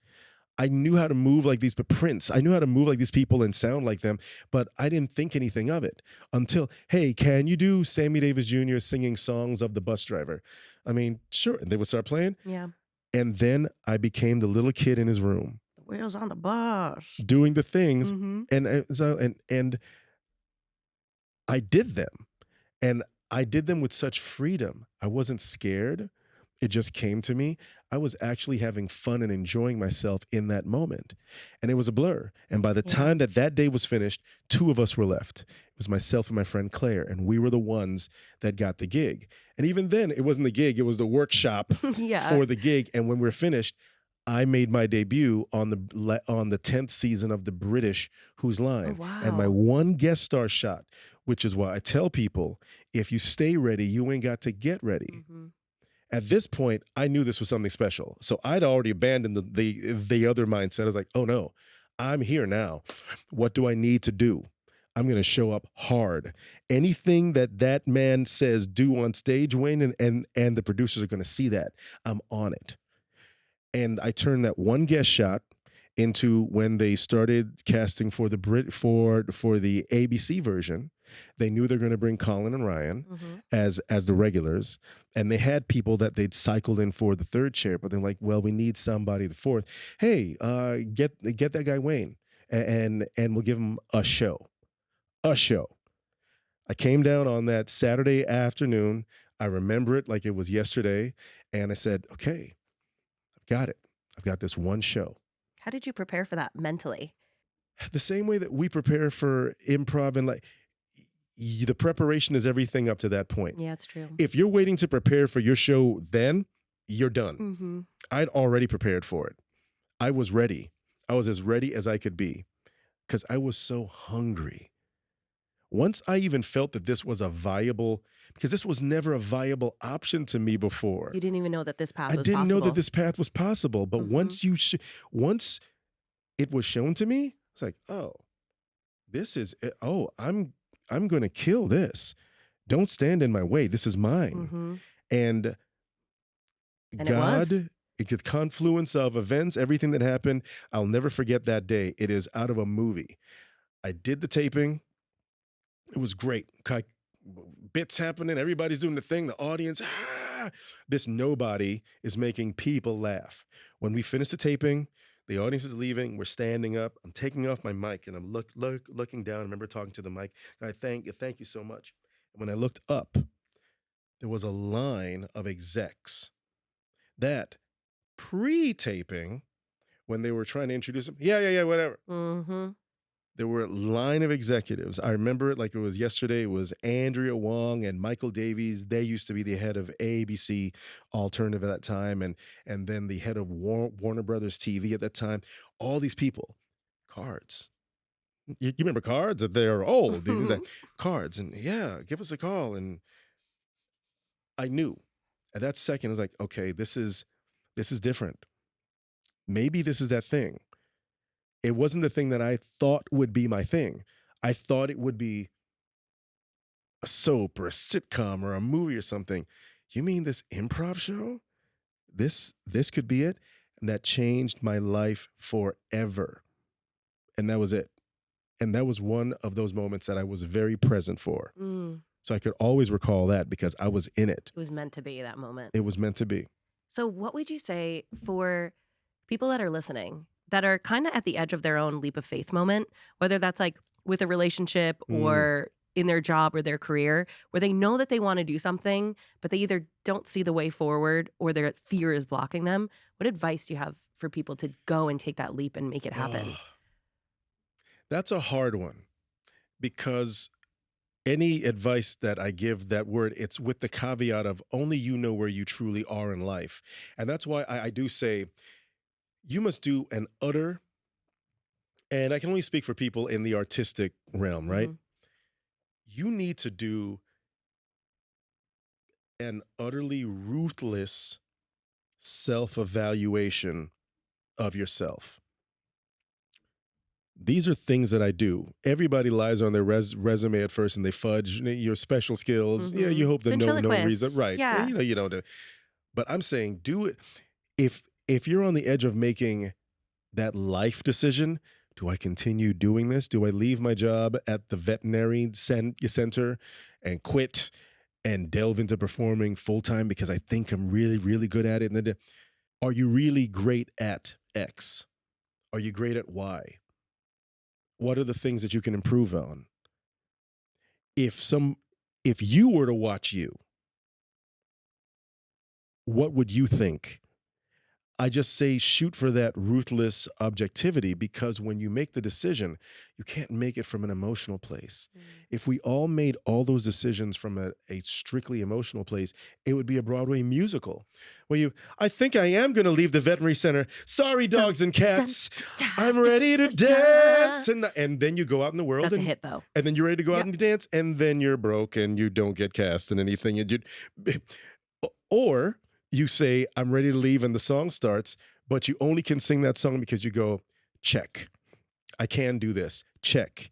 I knew how to move like these, but Prince. I knew how to move like these people and sound like them, but I didn't think anything of it until, hey, can you do Sammy Davis Jr. singing songs of the bus driver? I mean, sure. And they would start playing. Yeah. And then I became the little kid in his room The wheels on the bus. doing the things. Mm-hmm. And I did them. And I did them with such freedom. I wasn't scared. It just came to me. I was actually having fun and enjoying myself in that moment. And it was a blur. And by the time that day was finished, two of us were left. It was myself and my friend Claire. And we were the ones that got the gig. And even then, it wasn't the gig, it was the workshop Yeah. for the gig. And when we were finished, I made my debut on the 10th season of The British Whose Line. Oh, wow. And my one guest star shot, which is why I tell people, if you stay ready, you ain't got to get ready. Mm-hmm. At this point, I knew this was something special. So I'd already abandoned the other mindset. I was like, oh no, I'm here now. What do I need to do? I'm going to show up hard. Anything that man says do on stage, Wayne, and the producers are going to see that. I'm on it. And I turned that one guest shot into when they started casting for the for the ABC version. They knew they're going to bring Colin and Ryan as the regulars, and they had people that they'd cycled in for the third chair. But they're like, well, we need somebody the fourth. Hey, get that guy Wayne, and we'll give him a show. A show. I came down on that Saturday afternoon. I remember it like it was yesterday, and I said, okay, I've got it. I've got this one show. How did you prepare for that mentally? The same way that we prepare for improv, and like the preparation is everything up to that point. Yeah, it's true. If you're waiting to prepare for your show, then you're done. Mm-hmm. I'd already prepared for it. I was ready. I was as ready as I could be because I was so hungry. Once I even felt that this was a viable, because this was never a viable option to me before. You didn't even know that this path I was didn't know possible. that this path was possible. But once it was shown to me, it's like, oh, this is, I'm going to kill this. Don't stand in my way. This is mine. And God, the confluence of events, everything that happened, I'll never forget that day. It is out of a movie. I did the taping. It was great. Bits happening. Everybody's doing the thing. The audience, this nobody is making people laugh. When we finish the taping, the audience is leaving. We're standing up. I'm taking off my mic and I'm looking down. I remember talking to the mic. I thank you so much. And when I looked up, there was a line of execs that pre-taping, when they were trying to introduce him, yeah, whatever. There were a line of executives. I remember it like it was yesterday. It was Andrea Wong and Michael Davies. They used to be the head of ABC Alternative at that time, and then the head of Warner Brothers TV at that time. All these people, cards. You remember cards? That they're old. They do that cards, and yeah, give us a call. And I knew at that second, I was like, okay, this is different. Maybe this is that thing. It wasn't the thing that I thought would be my thing. I thought it would be a soap or a sitcom or a movie or something. You mean this improv show? This could be it? And that changed my life forever. And that was it. And that was one of those moments that I was very present for. Mm, So I could always recall that because I was in it. it was meant to be that moment. It was meant to be. So, what would you say for people that are listening that are kind of at the edge of their own leap of faith moment, whether that's like with a relationship Mm. or in their job or their career, where they know that they want to do something, but they either don't see the way forward or their fear is blocking them? What advice do you have for people to go and take that leap and make it happen? Oh, that's a hard one because any advice that I give that word, it's with the caveat of only you know where you truly are in life. And that's why I do say you must do an utter, and I can only speak for people in the artistic realm, right? Mhm. You need to do an utterly ruthless self evaluation of yourself. These are things that I do. Everybody lies on their resume at first and they fudge your special skills. Yeah, you Mhm. hope that no one reads it. Ventriloquist. Right. Yeah. You don't do. But I'm saying do it. If you're on the edge of making that life decision, do I continue doing this? Do I leave my job at the veterinary center and quit and delve into performing full time because I think I'm really, really good at it? And then, are you really great at X? Are you great at Y? What are the things that you can improve on? If some, if you were to watch you, what would you think? I just say shoot for that ruthless objectivity because when you make the decision, you can't make it from an emotional place. Mm. If we all made all those decisions from a strictly emotional place, it would be a Broadway musical where I think I am going to leave the veterinary center. Sorry, Dun, dogs and dun, cats. da, I'm da, ready to da, da. dance tonight. And then you go out in the world That's a hit, though. and then you're ready to go out Yep. and dance. And then you're broke and you don't get cast in anything. And or you say, I'm ready to leave, and the song starts, but you only can sing that song because you go, check. I can do this. Check.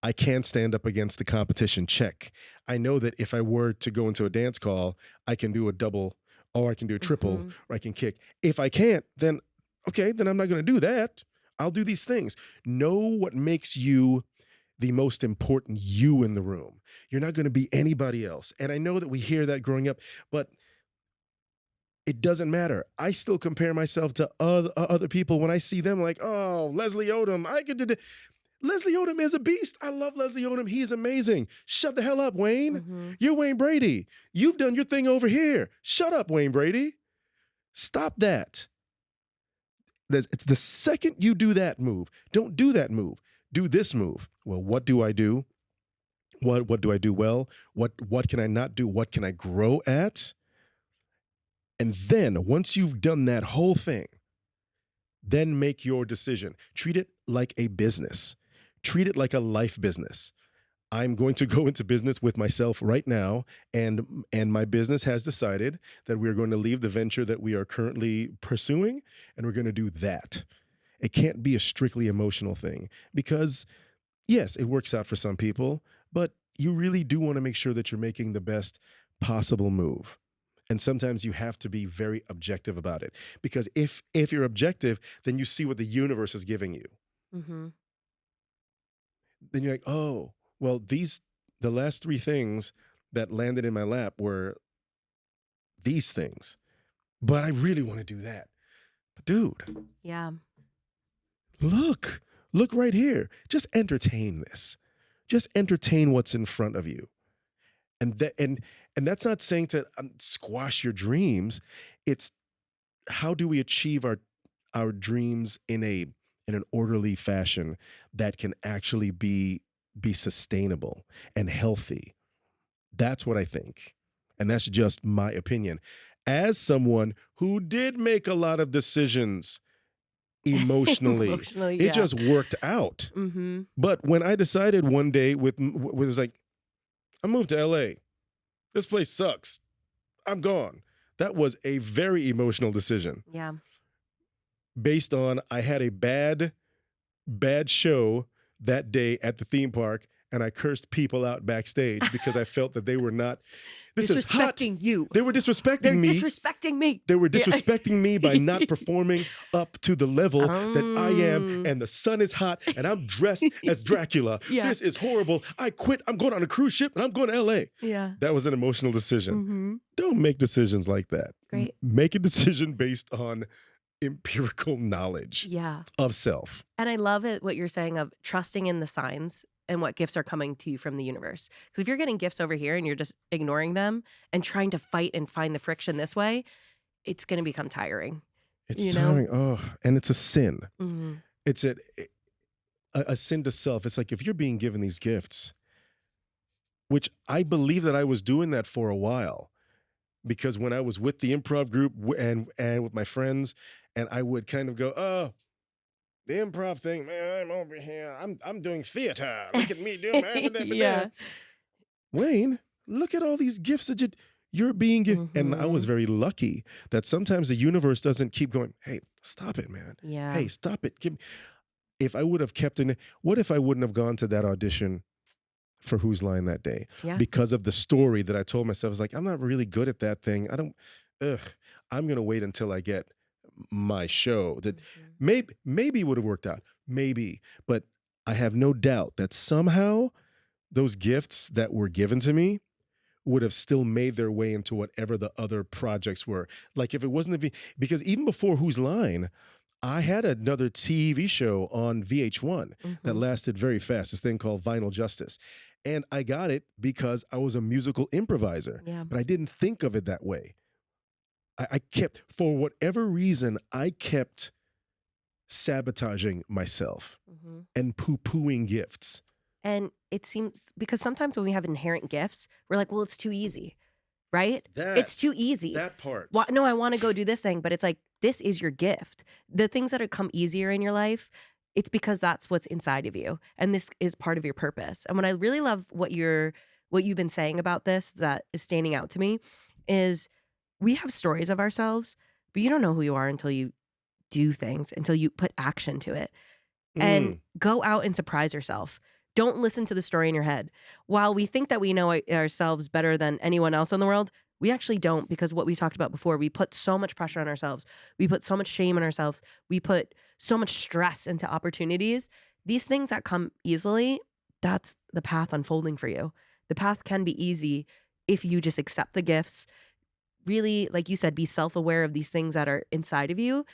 I can stand up against the competition. Check. I know that if I were to go into a dance call, I can do a double or I can do a triple Mhm. or I can kick. If I can't, then okay, then I'm not going to do that. I'll do these things. Know what makes you the most important you in the room. You're not going to be anybody else. And I know that we hear that growing up, but it doesn't matter. I still compare myself to other people when I see them like, oh, Leslie Odom. I could do that. Leslie Odom is a beast. I love Leslie Odom. He's amazing. Shut the hell up, Wayne. Mhm. You're Wayne Brady. You've done your thing over here. Shut up, Wayne Brady. Stop that. The second you do that move, don't do that move. Do this move. Well, what do I do? What do I do well? What can I not do? What can I grow at? And then once you've done that whole thing, then make your decision. Treat it like a business. Treat it like a life business. I'm going to go into business with myself right now, and my business has decided that we're going to leave the venture that we are currently pursuing, and we're going to do that. It can't be a strictly emotional thing because yes, it works out for some people, but you really do want to make sure that you're making the best possible move. And sometimes you have to be very objective about it because if you're objective, then you see what the universe is giving you. Mhm. Then you're like, "Oh, well the last 3 things that landed in my lap were these things. But I really want to do that." But dude, Yeah. look. Look right here. Just entertain this. Just entertain what's in front of you. And that's not saying to squash your dreams. It's how do we achieve our dreams in in an orderly fashion that can actually be sustainable and healthy. That's what I think. And that's just my opinion. As someone who did make a lot of decisions emotionally, Emotionally, it yeah. just worked out. Mhm. But when I decided one day was like, I moved to LA. This place sucks. I'm gone. That was a very emotional decision Yeah. based on I had a bad show that day at the theme park and I cursed people out backstage because I felt that they were not this is hot. Disrespecting you. They were disrespecting They're me. disrespecting me. They were Yeah. disrespecting me by not performing up to the level that I am, Um. and the sun is hot, and I'm dressed as Dracula. Yeah. This is horrible. I quit. I'm going on a cruise ship, and I'm going to LA. Yeah. That was an emotional decision. Mhm. Don't make decisions like that. Great. Make a decision based on empirical knowledge Yeah. of self. And I love it what you're saying of trusting in the signs and what gifts are coming to you from the universe. Because if you're getting gifts over here and you're just ignoring them and trying to fight and find the friction this way, it's going to become tiring. It's You know? tiring. Oh, and it's a sin. Mhm. It's a sin to self. It's like if you're being given these gifts, which I believe that I was doing that for a while, because when I was with the improv group and with my friends, and I would kind of go, oh, the improv thing, man, I'm over here. I'm doing theater. Look at me doing Yeah. Wayne, look at all these gifts that you're being given. And I was Mhm. very lucky that sometimes the universe doesn't keep going, hey, stop it, man. Yeah. Hey, stop it. If I would have kept in, what if I wouldn't have gone to that audition for Whose Line that day? Yeah. Because of the story that I told myself, I was like, I'm not really good at that thing. I'm going to wait until I get my show that Mhm. maybe would have worked out. Maybe. But I have no doubt that somehow those gifts that were given to me would have still made their way into whatever the other projects were. Like if it wasn't because even before Whose Line, I had another TV show on VH1 that Mhm. lasted very fast, this thing called Vinyl Justice. And I got it because I was a musical improviser, Yeah. but I didn't think of it that way. I kept, for whatever reason, I kept sabotaging myself Mhm. and poo-pooing gifts. And it seems because sometimes when we have inherent gifts, we're like, well, it's too easy, right? It's too easy. That part. No, I want to go do this thing, but it's like, this is your gift. The things that have come easier in your life, it's because that's what's inside of you. And this is part of your purpose. And what I really love what you've been saying about this that is standing out to me is we have stories of ourselves, but you don't know who you are until you do things, until you put action to it. And Mm, go out and surprise yourself. Don't listen to the story in your head. While we think that we know ourselves better than anyone else in the world, we actually don't, because what we talked about before, we put so much pressure on ourselves. We put so much shame on ourselves. We put so much stress into opportunities. These things that come easily, that's the path unfolding for you. The path can be easy if you just accept the gifts. Really, like you said, be self-aware of these things that are inside of you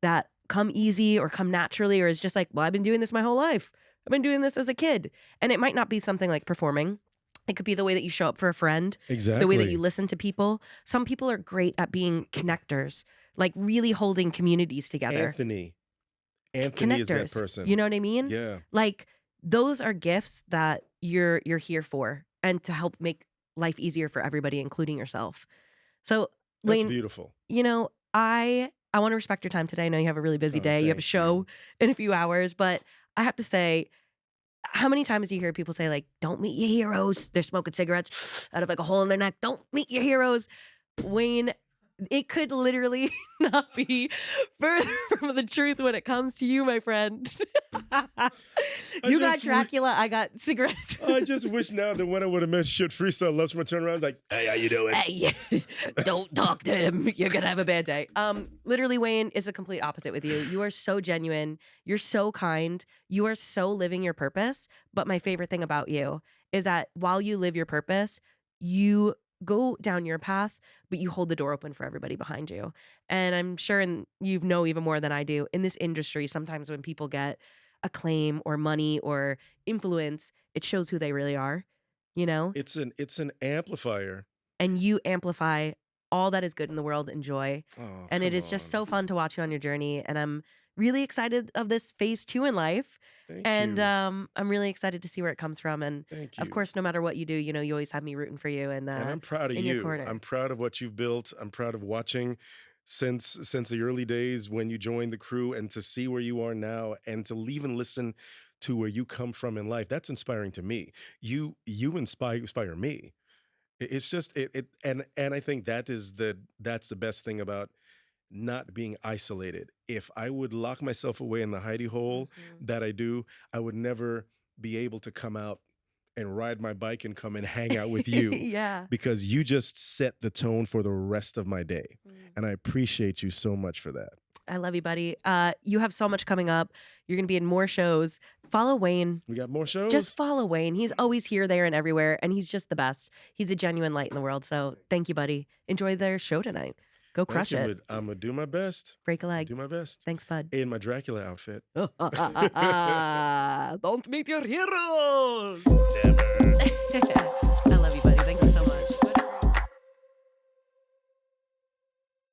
that come easy or come naturally, or is just like, well, I've been doing this my whole life. I've been doing this as a kid. And it might not be something like performing. It could be the way that you show up for a friend, the way that you exactly. listen to people. Some people are great at being connectors, like really holding communities together. Anthony. Anthony is that Connectors. You person. know what I mean? Yeah. Like those are gifts that you're here for and to help make life easier for everybody, including yourself. So, That's Lane, beautiful. I want to respect your time today. I know you have a really busy Oh, day. You have a thank show you. in a few hours, but I have to say, how many times do you hear people say like, "Don't meet your heroes"? They're smoking cigarettes out of like a hole in their neck. Don't meet your heroes. Wayne, it could literally not be further from the truth when it comes to you, my friend. I You got just wi- Dracula, I got cigarettes. I just wish now that when I would have met shit freestyle loves from a turnaround, like, hey, how you doing? Hey, don't talk to him. You're gonna have a bad day. Literally, Wayne is a complete opposite with you. You are so genuine. You're so kind. You are so living your purpose. But my favorite thing about you is that while you live your purpose, you go down your path, but you hold the door open for everybody behind you. And I'm sure, and you know even more than I do, in this industry, sometimes when people get acclaim or money or influence, it shows who they really are, you know? It's an amplifier. And you amplify all that is good in the world and joy. Oh, And it come is just on. so fun to watch you on your journey. And I'm really excited of this phase 2 in life. Thank And you. I'm really excited to see where it comes from. And Thank of you. course, no matter what you do, you always have me rooting for you and And I'm proud of in your you. I'm corner. proud of what you've built. I'm proud of watching since the early days when you joined the crew, and to see where you are now, and to even listen to where you come from in life. That's inspiring to me. You inspire me. It's just and I think that's the best thing about not being isolated. If I would lock myself away in the hidey hole Mhm. that I do, I would never be able to come out and ride my bike and come and hang out with you, Yeah. because you just set the tone for the rest of my day. Mm. And I appreciate you so much for that. I love you, buddy. You have so much coming up. You're going to be in more shows. Follow Wayne. We got more Just shows? follow Wayne. He's always here, there, and everywhere, and he's just the best. He's a genuine light in the world. So thank you, buddy. Enjoy their show tonight. Go Thank crush you. it. I'm gonna do my best. Break a I'm gonna leg. do my best. Thanks, bud. In my Dracula outfit. Don't meet your heroes. Never.